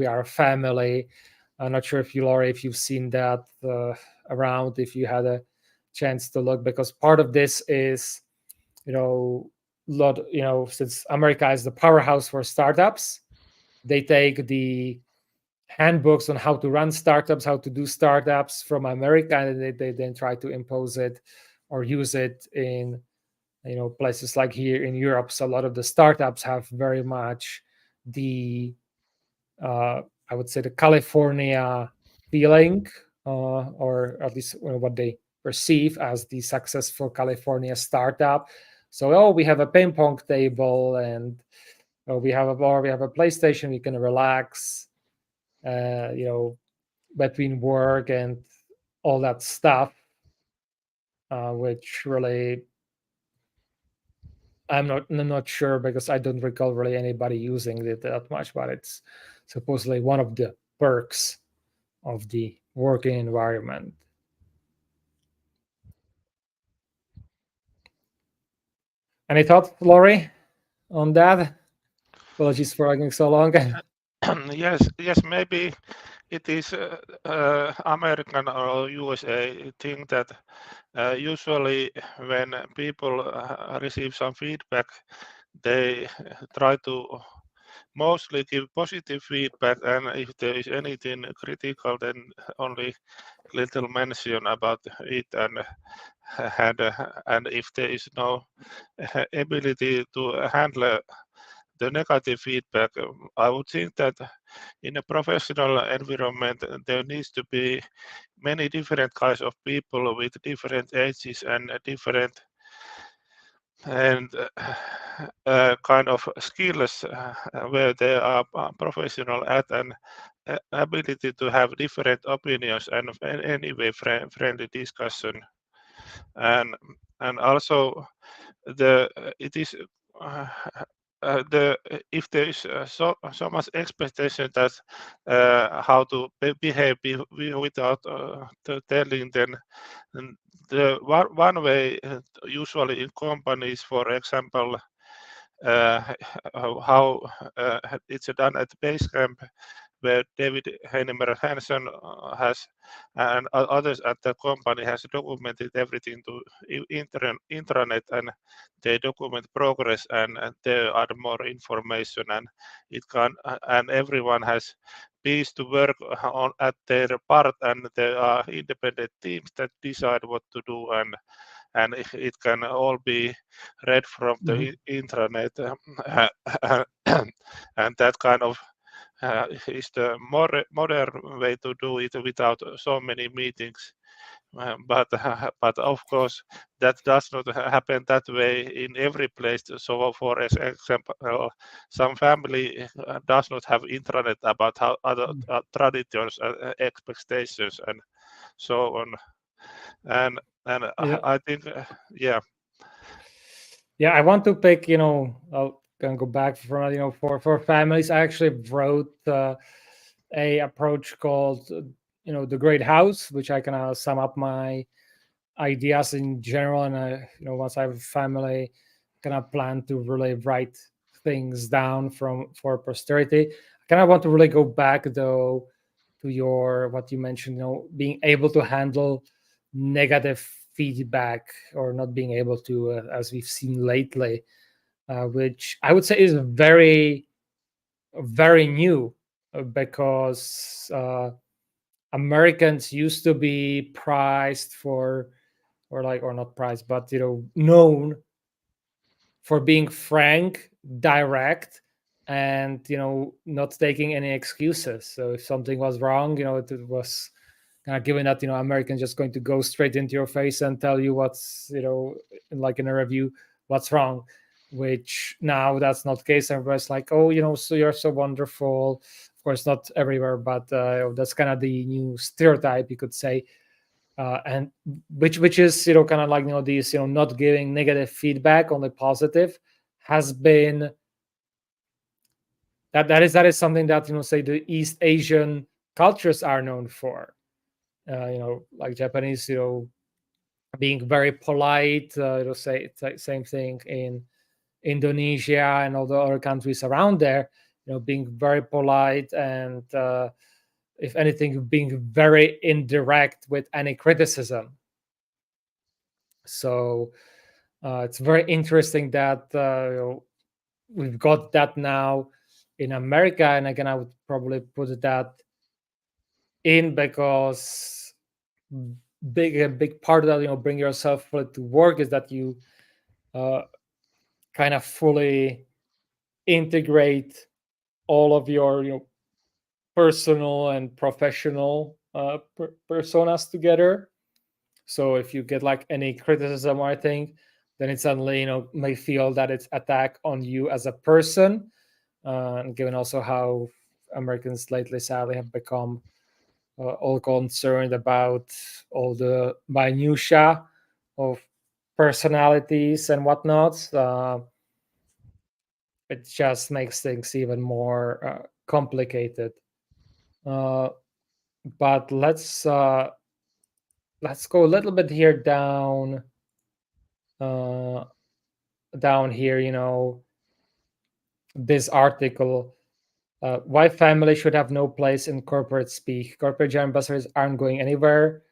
[SPEAKER 2] are a family. I'm not sure if you, Laurie, if you've seen that around, if you had a chance to look, because part of this is, since America is the powerhouse for startups, they take the handbooks on how to run startups, how to do startups from America, and they then try to impose it or use it in places like here in Europe. So a lot of the startups have very much the I would say the California feeling, or at least what they perceive as the successful California startup. So we have a ping pong table, and we have a bar, we have a PlayStation, we can relax, between work and all that stuff, which really I'm not sure, because I don't recall really anybody using it that much, but it's supposedly one of the perks of the working environment. Any thoughts, Laurie, on that? Apologies for taking so long.
[SPEAKER 3] Yes, maybe it is American or USA thing that usually when people receive some feedback, they try to mostly give positive feedback, and if there is anything critical, then only little mention about it, and if there is no ability to handle the negative feedback, I would think that in a professional environment there needs to be many different kinds of people with different ages and different kind of skills where they are professional at, and ability to have different opinions and anyway friendly discussion, and also it is if there is so much expectation that how to behave without telling, then the one way usually in companies, for example, how it's done at Basecamp, where David Heinemeier Hansson has and others at the company has documented everything to intranet, and they document progress, and there are more information, and it can and everyone has peace to work on at their part, and there are independent teams that decide what to do, and it can all be read from the intranet, and that kind of is the modern way to do it without so many meetings. But of course, that does not happen that way in every place. So, for example, some family does not have intranet about how other traditions, expectations, and so on. And I think, yeah.
[SPEAKER 2] Yeah, I want to pick. I'll can go back from for families. I actually wrote a approach called the Great House, which I can sum up my ideas in general, and once I have a family, kind of plan to really write things down for posterity. I kind of want to really go back though to what you mentioned, being able to handle negative feedback, or not being able to, as we've seen lately, which I would say is very, very new, because Americans used to be prized for, or not prized, but known for being frank, direct, and not taking any excuses. So if something was wrong, it was given that Americans just going to go straight into your face and tell you what's like in a review what's wrong, which now that's not the case. Everybody's like, oh, so you're so wonderful. Of course, not everywhere, but that's kind of the new stereotype, you could say, and which is kind of like these not giving negative feedback, only positive, has been that is something that say the East Asian cultures are known for. Like Japanese, being very polite. Say same thing in Indonesia and all the other countries around there. Being very polite and, if anything, being very indirect with any criticism. So it's very interesting that we've got that now in America, and again, I would probably put that in because a big part of that, bring yourself fully to work, is that you kind of fully integrate all of your personal and professional personas together. So if you get like any criticism or anything, then it suddenly may feel that it's attack on you as a person. And given also how Americans lately sadly have become all concerned about all the minutia of personalities and whatnot, it just makes things even more complicated. But let's go a little bit here down here. This article. Why family should have no place in corporate speak. Corporate ambassadors aren't going anywhere,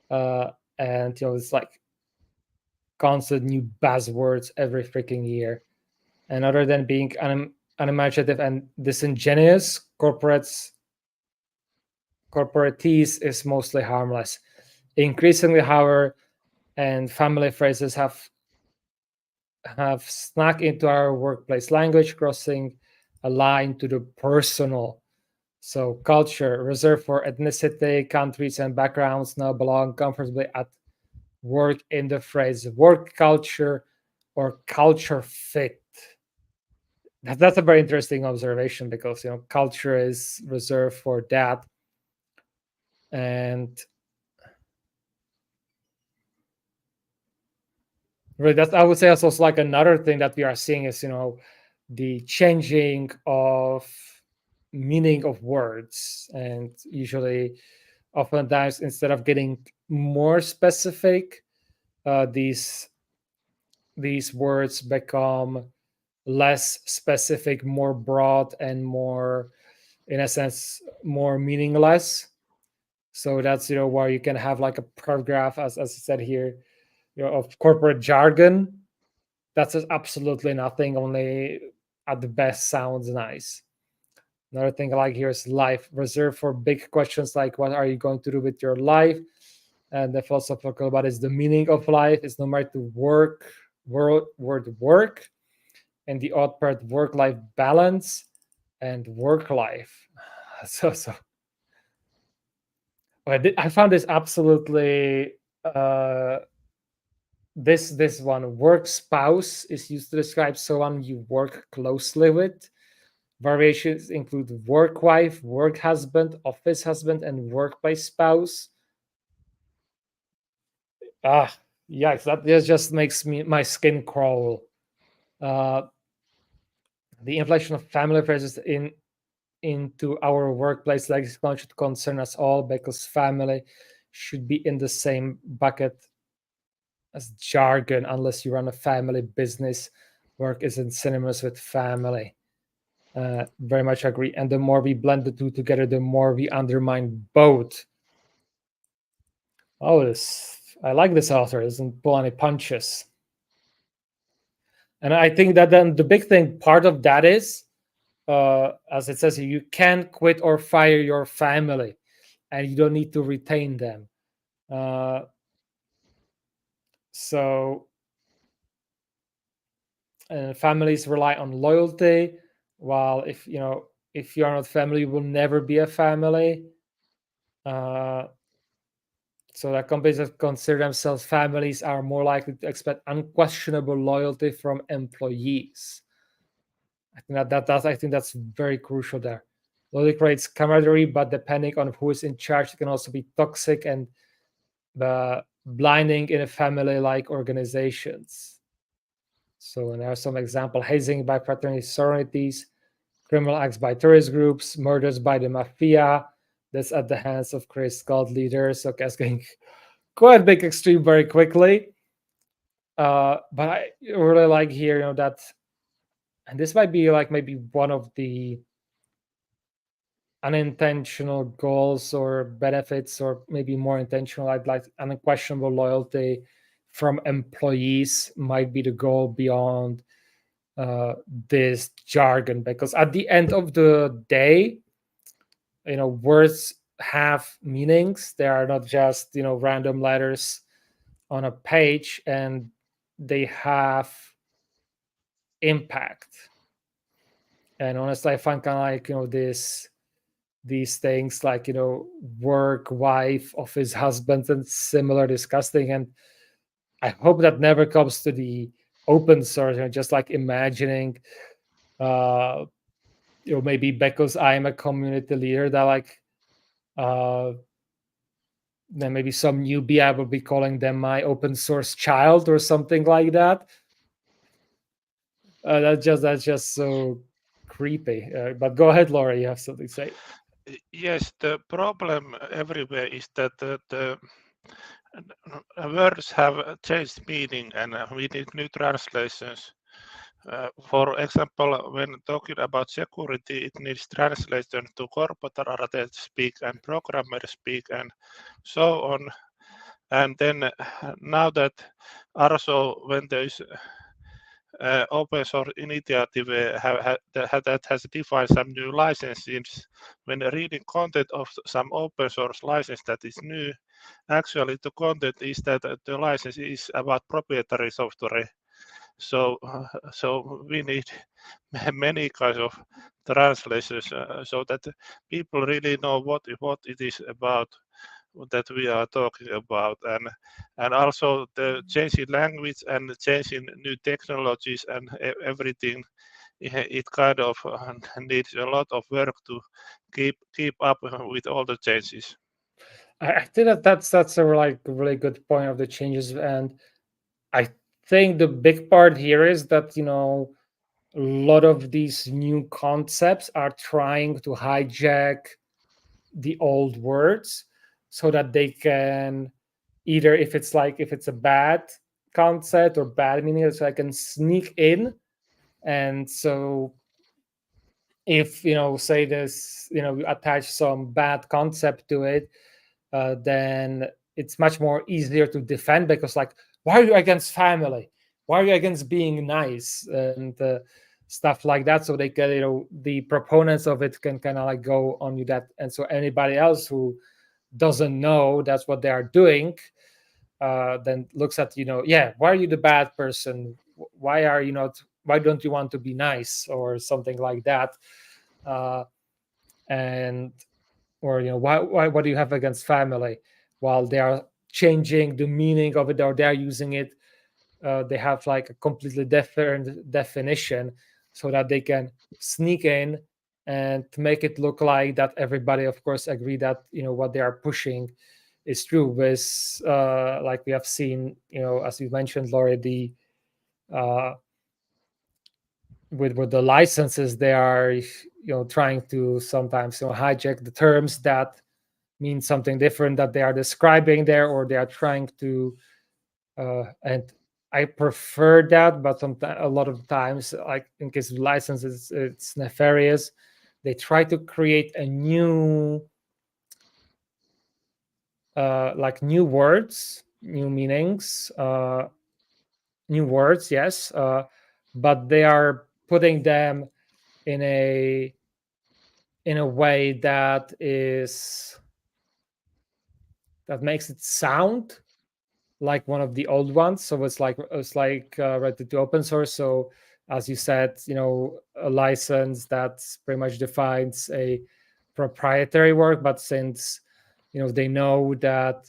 [SPEAKER 2] and it's like constant new buzzwords every freaking year. And other than being unimaginative and disingenuous, corporateese is mostly harmless. Increasingly, however, and family phrases have snuck into our workplace language, crossing a line to the personal. So culture, reserved for ethnicity, countries, and backgrounds, now belong comfortably at work in the phrase work culture or culture fit. That's a very interesting observation, because culture is reserved for that. And really, that's, I would say, also like another thing that we are seeing is the changing of meaning of words. And usually, oftentimes, instead of getting more specific, these words become less specific, more broad, and more, in a sense, more meaningless. So that's where you can have like a paragraph, as I said here, of corporate jargon that says absolutely nothing, only at the best sounds nice. Another thing I like here is life, reserved for big questions like what are you going to do with your life. And the philosophical about is the meaning of life. It's no matter to word work, and the odd part work-life balance and work life. So I found this absolutely this one. Work spouse is used to describe someone you work closely with. Variations include work wife, work husband, office husband, and workplace spouse. Yikes, that just makes my skin crawl. The inflation of family phrases into our workplace lexicon should concern us all, because family should be in the same bucket as jargon, unless you run a family business. Work isn't synonymous with family. Very much agree. And the more we blend the two together, the more we undermine both. I like this author. Doesn't pull any punches. And I think that then the big thing, part of that is, as it says here, you can't quit or fire your family, and you don't need to retain them. So families rely on loyalty, while if you're not family, you will never be a family. So that companies that consider themselves families are more likely to expect unquestionable loyalty from employees. I think that's very crucial there. Loyalty creates camaraderie, but depending on who is in charge, it can also be toxic and blinding in a family-like organizations. So, and there are some examples: hazing by fraternity sororities, criminal acts by terrorist groups, murders by the mafia. That's at the hands of Chris cult leaders. So, it's getting quite a big extreme very quickly. But I really like here, that, and this might be like maybe one of the unintentional goals or benefits, or maybe more intentional. I'd like unquestionable loyalty from employees might be the goal beyond this jargon, because at the end of the day, words have meanings. They are not just random letters on a page, and they have impact. And honestly, I find kind of like these things like work, wife, office, husband, and similar disgusting. And I hope that never comes to the open source. Just like imagining maybe because I'm a community leader, that like then maybe some newbie, I will be calling them my open source child or something like that. That's just so creepy. But go ahead, Laura, you have something to say.
[SPEAKER 3] Yes, the problem everywhere is that the words have changed meaning, and we need new translations. For example, when talking about security, it needs translation to corporate speak and programmer speak and so on. And then now that also when there is open source initiative that has defined some new licenses, when reading content of some open source license that is new, actually the content is that the license is about proprietary software. So we need many kinds of translations so that people really know what it is about that we are talking about, and also the change in language and the change in new technologies and everything. It kind of needs a lot of work to keep up with all the changes.
[SPEAKER 2] I think that's a really good point of the changes, and I think the big part here is that a lot of these new concepts are trying to hijack the old words so that they can either, if it's a bad concept or bad meaning, so I can sneak in. And so if say this, you attach some bad concept to it, then it's much more easier to defend, because like, why are you against family? Why are you against being nice? And stuff like that. So they can, the proponents of it can kind of like go on you that. And so anybody else who doesn't know that's what they are doing, then looks at, yeah, why are you the bad person? Why are you not, why don't you want to be nice, or something like that? And or why what do you have against family? While they are changing the meaning of it, or they're using it, they have like a completely different definition, so that they can sneak in and make it look like that everybody of course agree that what they are pushing is true. With like we have seen, as you mentioned, Laurie, the with the licenses, they are trying to sometimes hijack the terms that mean something different that they are describing there, or they are trying to and I prefer that, but sometimes, a lot of times, like in case of licenses, it's nefarious. They try to create a new like new words, new meanings, new words, yes, but they are putting them in a way that makes it sound like one of the old ones. So it's like related to open source. So as you said, a license that pretty much defines a proprietary work, but since they know that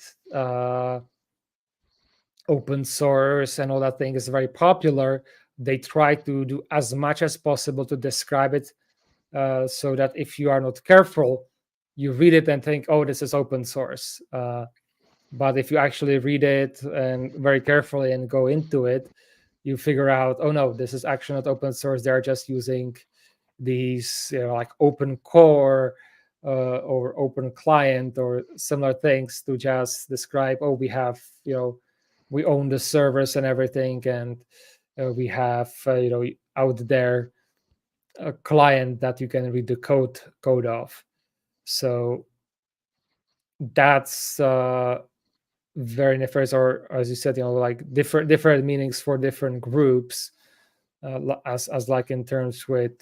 [SPEAKER 2] open source and all that thing is very popular, they try to do as much as possible to describe it so that if you are not careful, you read it and think, oh, this is open source. But if you actually read it and very carefully and go into it, you figure out, oh no, this is actually not open source. They're just using these, like open core or open client or similar things to just describe, oh, we have, we own the servers and everything, and we have, out there a client that you can read the code of. So that's very nefarious, or as you said, like different meanings for different groups, as like in terms with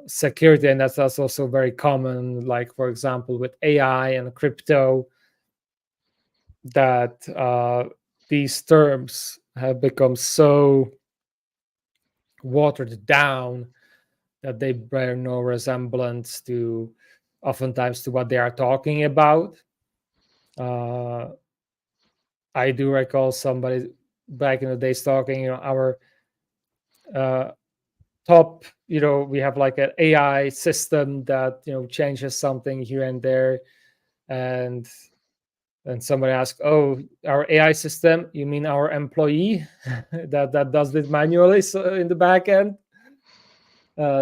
[SPEAKER 2] security, and that's also very common. Like for example, with AI and crypto, that these terms have become so watered down that they bear no resemblance to, oftentimes, to what they are talking about. I do recall somebody back in the days talking, our top, we have like an AI system that changes something here and there, and somebody asked, "Oh, our AI system? You mean our employee that does it manually, so in the back end?"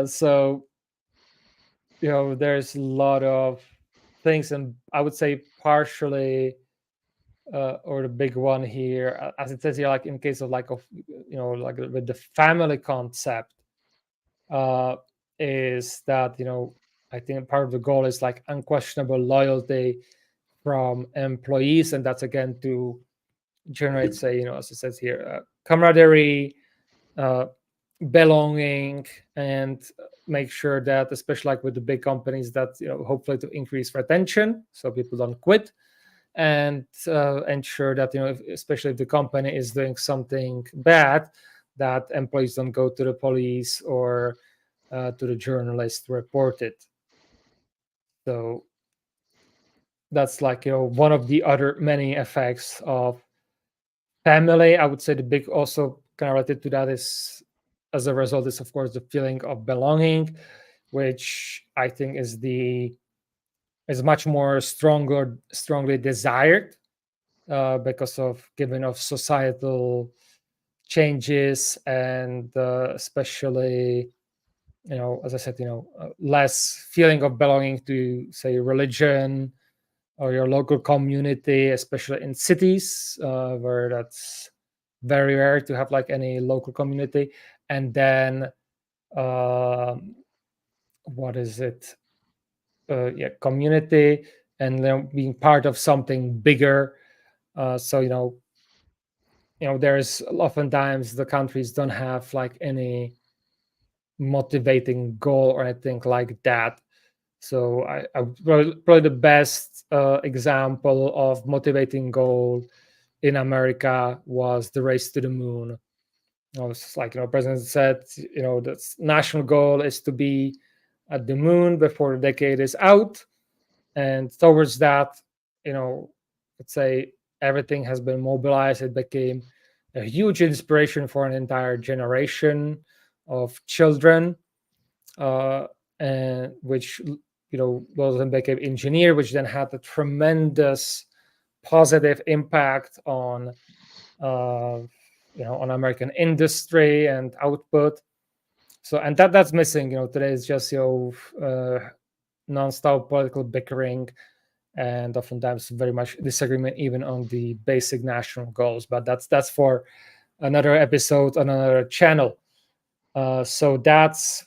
[SPEAKER 2] So there's a lot of things, and I would say partially, or the big one here, as it says here, like in case of like with the family concept, is that I think part of the goal is like unquestionable loyalty from employees, and that's again to generate, say, as it says here, camaraderie, belonging, and make sure that, especially like with the big companies, that hopefully to increase retention so people don't quit, and ensure that especially if the company is doing something bad, that employees don't go to the police or to the journalist to report it. So that's like one of the other many effects of family. I would say the big, also kind of related to that, is, as a result, is of course the feeling of belonging, which I think is much more strongly desired because of given of societal changes, and especially as I said, less feeling of belonging to, say, religion or your local community, especially in cities where that's very rare to have like any local community. And then what is it? Community, and then being part of something bigger. So there's oftentimes the countries don't have like any motivating goal or anything like that. So I probably the best example of motivating goal in America was the race to the moon. It's like President said, the national goal is to be at the moon before the decade is out, and towards that, let's say everything has been mobilized. It became a huge inspiration for an entire generation of children, and which those then became engineer, which then had a tremendous positive impact on on American industry and output. So, and that's missing. Today is just non-stop political bickering, and oftentimes very much disagreement even on the basic national goals. But that's for another episode on another channel. So that's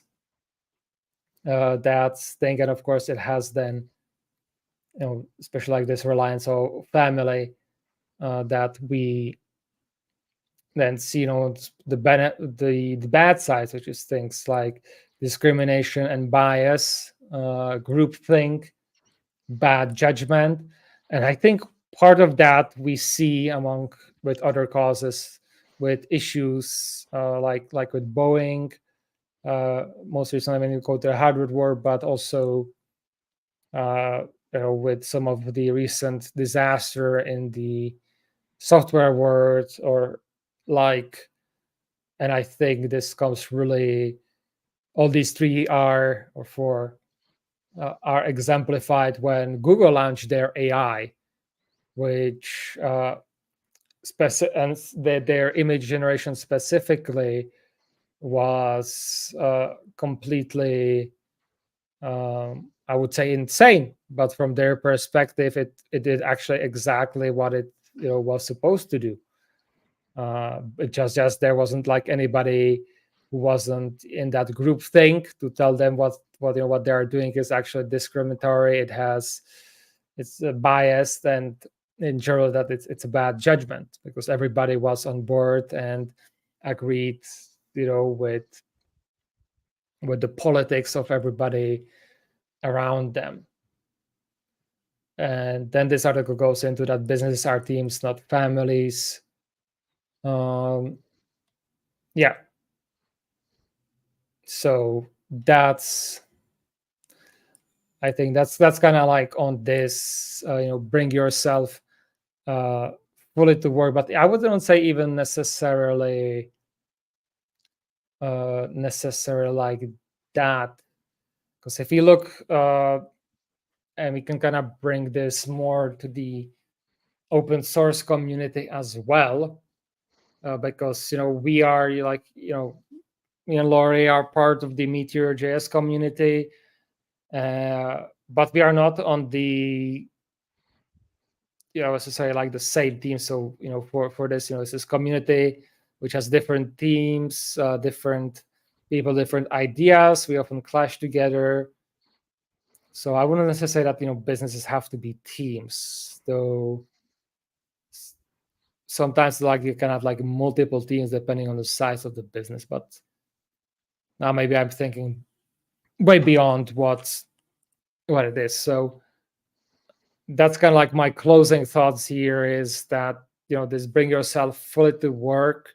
[SPEAKER 2] thing, and of course it has then especially like this reliance on family, that we then see the bad sides, which is things like discrimination and bias, groupthink, bad judgment. And I think part of that we see with other causes, with issues like with Boeing, most recently when you go to the Harvard War, but also with some of the recent disaster in the software world, or like, and I think this comes really, all these three are, or four, are exemplified when Google launched their AI, which and their image generation specifically was completely, I would say, insane. But from their perspective, it did actually exactly what it was supposed to do. It just there wasn't like anybody who wasn't in that group think to tell them what they are doing is actually discriminatory. It's biased, and in general that it's a bad judgment, because everybody was on board and agreed with the politics of everybody around them. And then this article goes into that businesses are teams, not families. Yeah. So I think that's kind of like on this, bring yourself fully to work. But I wouldn't say even necessarily like that, because if you look, and we can kind of bring this more to the open source community as well, because we are like me and Laurie are part of the Meteor.js community, but we are not on the as to say like the same team. So for this this is community which has different teams, different people, different ideas. We often clash together. So I wouldn't necessarily say that businesses have to be teams, though. Sometimes like you can have like multiple teams depending on the size of the business. But now maybe I'm thinking way beyond what it is. So that's kind of like my closing thoughts here, is that this bring yourself fully to work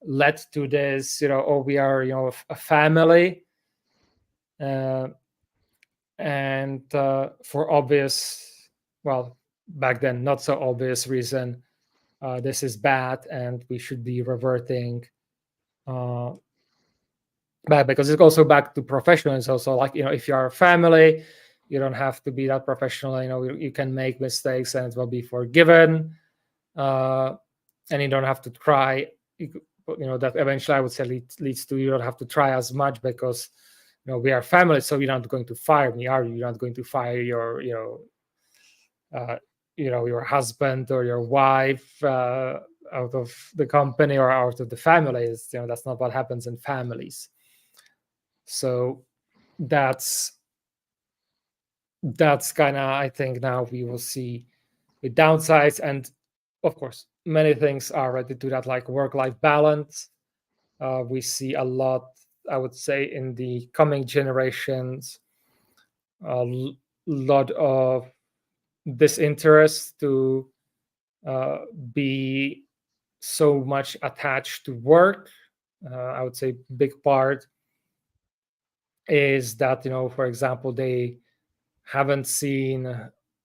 [SPEAKER 2] led to this we are a family, and for obvious, well, back then not so obvious reason, this is bad and we should be reverting back, because it's also back to professional. It's also like if you are a family, you don't have to be that professional. You can make mistakes and it will be forgiven, and you don't have to try. That eventually I would say leads to you don't have to try as much, because we are family, so you're not going to fire me, are you? You're not going to fire your your husband or your wife out of the company or out of the family. That's not what happens in families. So that's kind of, I think now we will see the downsides, and of course many things are related to that, like work-life balance. We see a lot, I would say, in the coming generations, a lot of disinterest to be so much attached to work. I would say big part is that for example, they haven't seen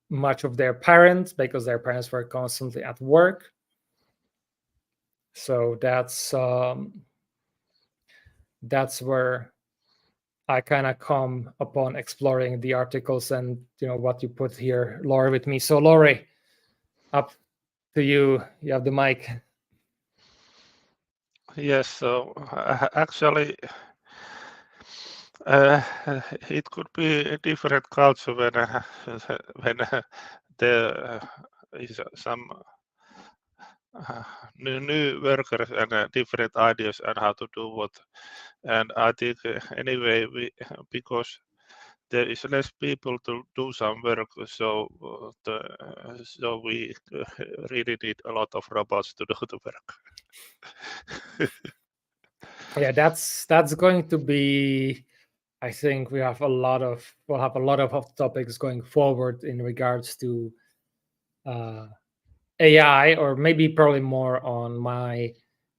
[SPEAKER 2] much of their parents because their parents were constantly at work. So that's where I kind of come upon exploring the articles and what you put here, Laurie, with me. So Laurie, up to you. You have the mic.
[SPEAKER 3] Yes, so actually, it could be a different culture when there is some new workers and different ideas on how to do what. And I think anyway, because there is less people to do some work, so we really need a lot of robots to do the work.
[SPEAKER 2] Yeah, that's going to be, I think we'll have a lot of hot topics going forward in regards to AI, or maybe probably more on my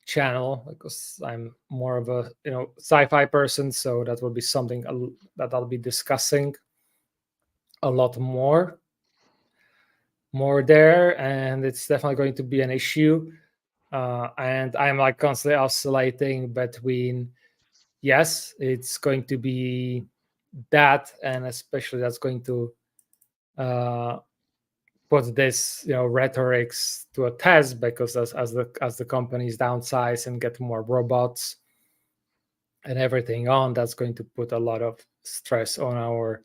[SPEAKER 2] channel, because I'm more of a sci-fi person, so that will be something that I'll be discussing a lot more. more there, and it's definitely going to be an issue. And I'm like constantly oscillating between, yes, it's going to be that, and especially that's going to put this rhetorics to a test, because as the companies downsize and get more robots and everything on, that's going to put a lot of stress on our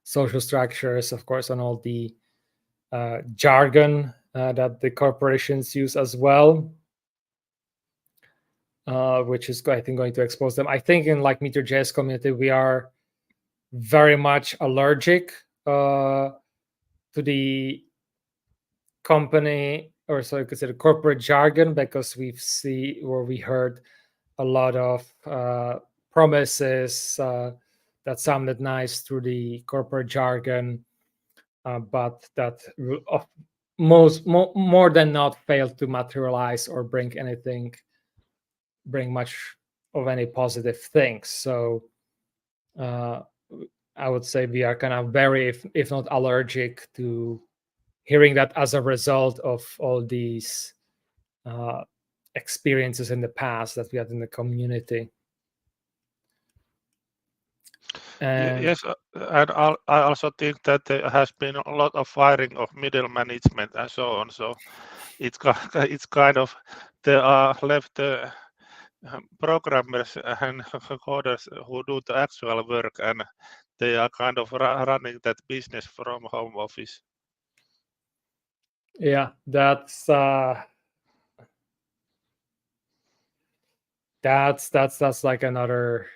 [SPEAKER 2] social structures, of course, on all the jargon that the corporations use as well, which is, I think, going to expose them. I think in like Meteor.js community, we are very much allergic to the company, or so you could say the corporate jargon, because we heard a lot of promises that sounded nice through the corporate jargon, but that more than not failed to materialize or bring much of any positive things. So I would say we are kind of very, if not allergic to hearing that as a result of all these experiences in the past that we had in the community. And
[SPEAKER 3] Yes, and I also think that there has been a lot of firing of middle management and so on. So it's kind of there are left programmers and coders who do the actual work, and they are kind of running that business from home office.
[SPEAKER 2] yeah, that's like another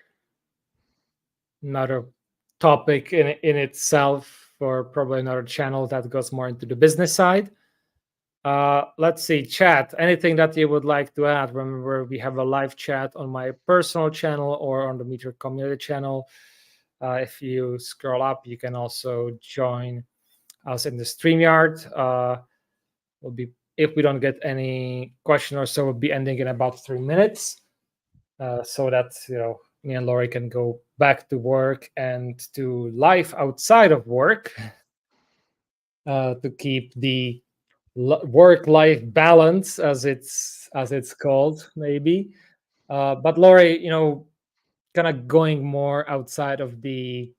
[SPEAKER 2] topic in itself, or probably another channel that goes more into the business side. Let's see, chat. Anything that you would like to add? Remember, we have a live chat on my personal channel or on the Meteor community channel. If you scroll up, you can also join us in the StreamYard. We'll be, if we don't get any question or so, we'll be ending in about 3 minutes, so that me and Laurie can go back to work and to life outside of work, to keep the work-life balance, as it's called, maybe. But Laurie, kind of going more outside of the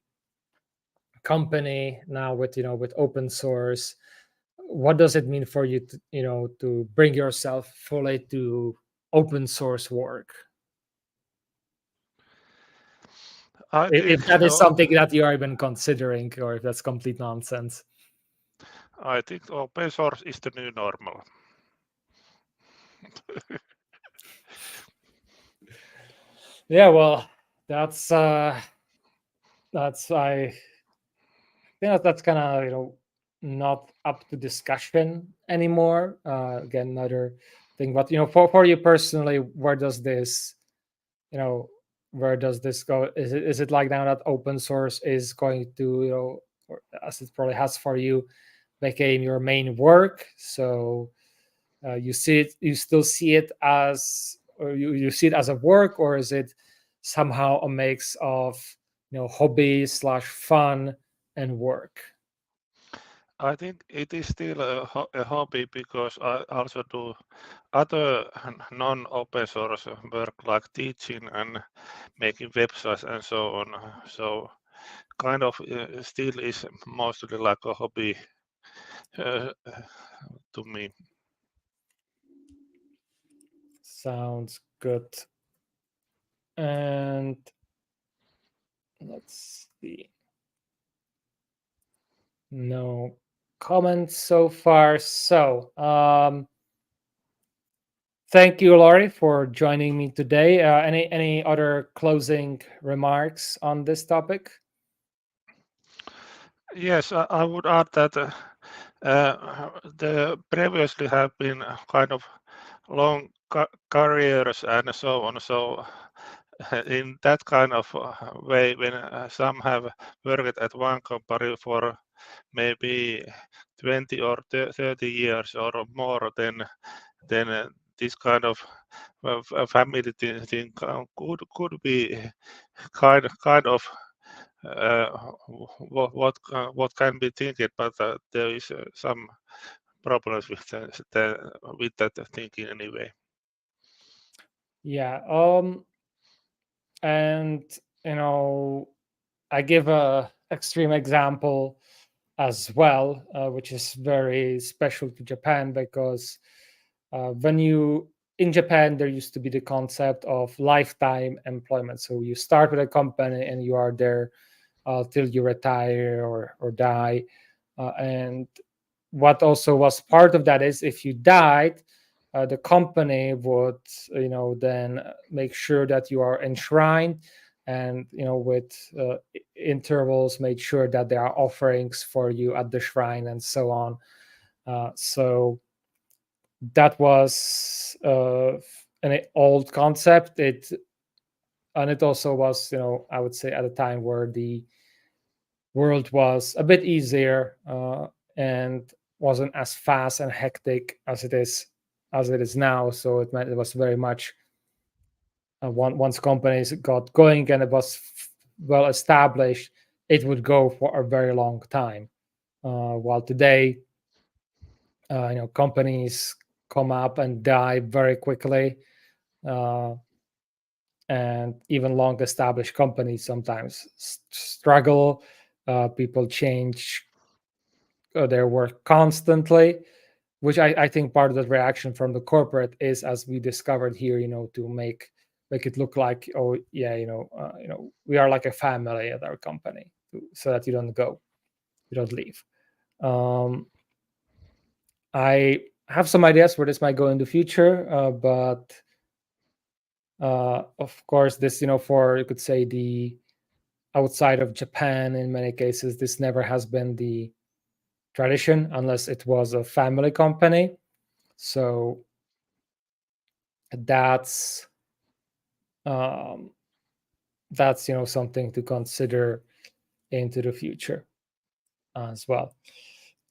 [SPEAKER 2] company now with with open source, what does it mean for you to to bring yourself fully to open source work?
[SPEAKER 3] I
[SPEAKER 2] If
[SPEAKER 3] think
[SPEAKER 2] that is something that you are even considering, or if that's complete nonsense.
[SPEAKER 3] I think open source is the new normal.
[SPEAKER 2] Yeah, well, that's I think that's kind of not up to discussion anymore. Again, another thing, but for you personally, where does this go? Is it like now that open source is going to or as it probably has for you, became your main work? So you still see it as, or you see it as a work, or is it somehow a mix of hobby / fun and work?
[SPEAKER 3] I think it is still a hobby, because I also do other non-open source work like teaching and making websites and so on. So kind of still is mostly like a hobby to me.
[SPEAKER 2] Sounds good. And let's see. No comments so far. So thank you, Laurie, for joining me today. Any other closing remarks on this topic?
[SPEAKER 3] Yes, I would add that the previously have been kind of long careers and so on. So in that kind of way, when some have worked at one company for maybe 20 or 30 years or more, then this kind of family thing could be kind of what can be thinking, but there is some problems with that thinking anyway.
[SPEAKER 2] Yeah. And I give a extreme example as well, which is very special to Japan, because in Japan, there used to be the concept of lifetime employment. So you start with a company and you are there till you retire or die. And what also was part of that is if you died, the company would, then make sure that you are enshrined, and with intervals, made sure that there are offerings for you at the shrine and so on. So that was an old concept. It also was, I would say, at a time where the world was a bit easier and wasn't as fast and hectic as it is now. So it was very much once companies got going and it was well established, it would go for a very long time. While today, companies come up and die very quickly, and even long established companies sometimes struggle. People change their work constantly, which I think part of the reaction from the corporate is, as we discovered here, to make it look like, oh yeah, we are like a family at our company, so that you don't leave. I have some ideas where this might go in the future, but of course, this, for, you could say, the outside of Japan, in many cases, this never has been the tradition unless it was a family company. So that's something to consider into the future as well.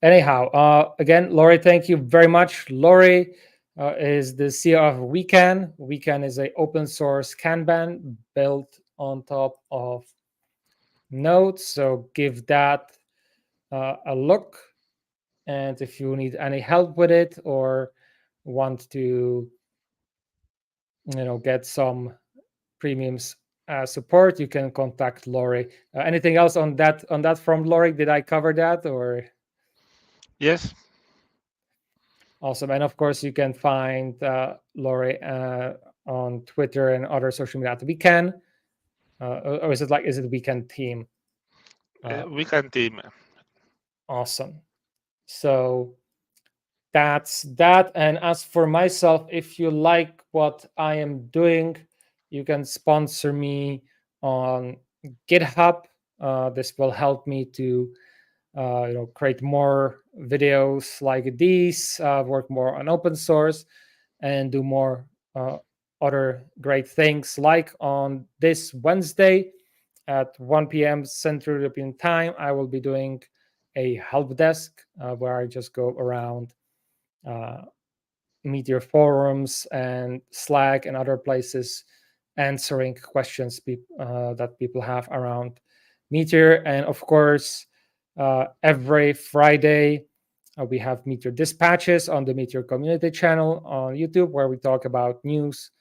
[SPEAKER 2] Anyhow, again, Laurie, thank you very much. Laurie is the CEO of Wecan. Wecan is an open source Kanban built on top of Node. So give that a look. And if you need any help with it or want to, get some premiums support, you can contact Laurie. Anything else on that from Laurie? Did I cover that, or?
[SPEAKER 3] Yes.
[SPEAKER 2] Awesome. And of course, you can find Laurie on Twitter and other social media at Wecan. Or is it Wecan Team?
[SPEAKER 3] Wecan Team.
[SPEAKER 2] Awesome. So that's that. And as for myself, if you like what I am doing, you can sponsor me on GitHub. This will help me to create more videos like these, work more on open source, and do more other great things. Like on this Wednesday at 1 p.m. Central European Time, I will be doing a help desk where I just go around Meteor forums and Slack and other places, answering questions that people have around Meteor. And of course, every Friday, we have Meteor Dispatches on the Meteor community channel on YouTube, where we talk about news,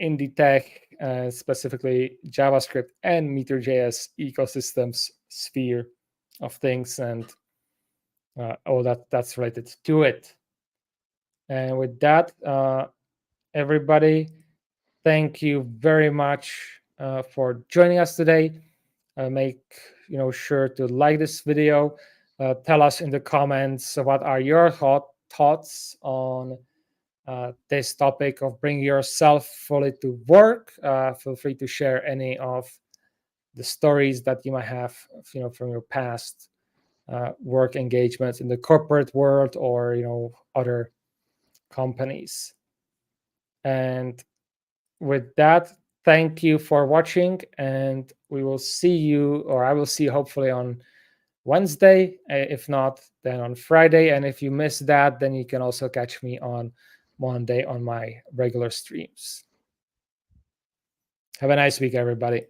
[SPEAKER 2] indie tech, specifically JavaScript and Meteor.js ecosystems sphere of things, and all that's related to it. And with that, everybody, thank you very much for joining us today. Make sure to like this video. Tell us in the comments what are your thoughts on this topic of bringing yourself fully to work. Feel free to share any of the stories that you might have, from your past work engagements in the corporate world or other companies. And with that, thank you for watching, and we will see you, or I will see you hopefully on Wednesday. If not, then on Friday. And if you miss that, then you can also catch me on Monday on my regular streams. Have a nice week, everybody.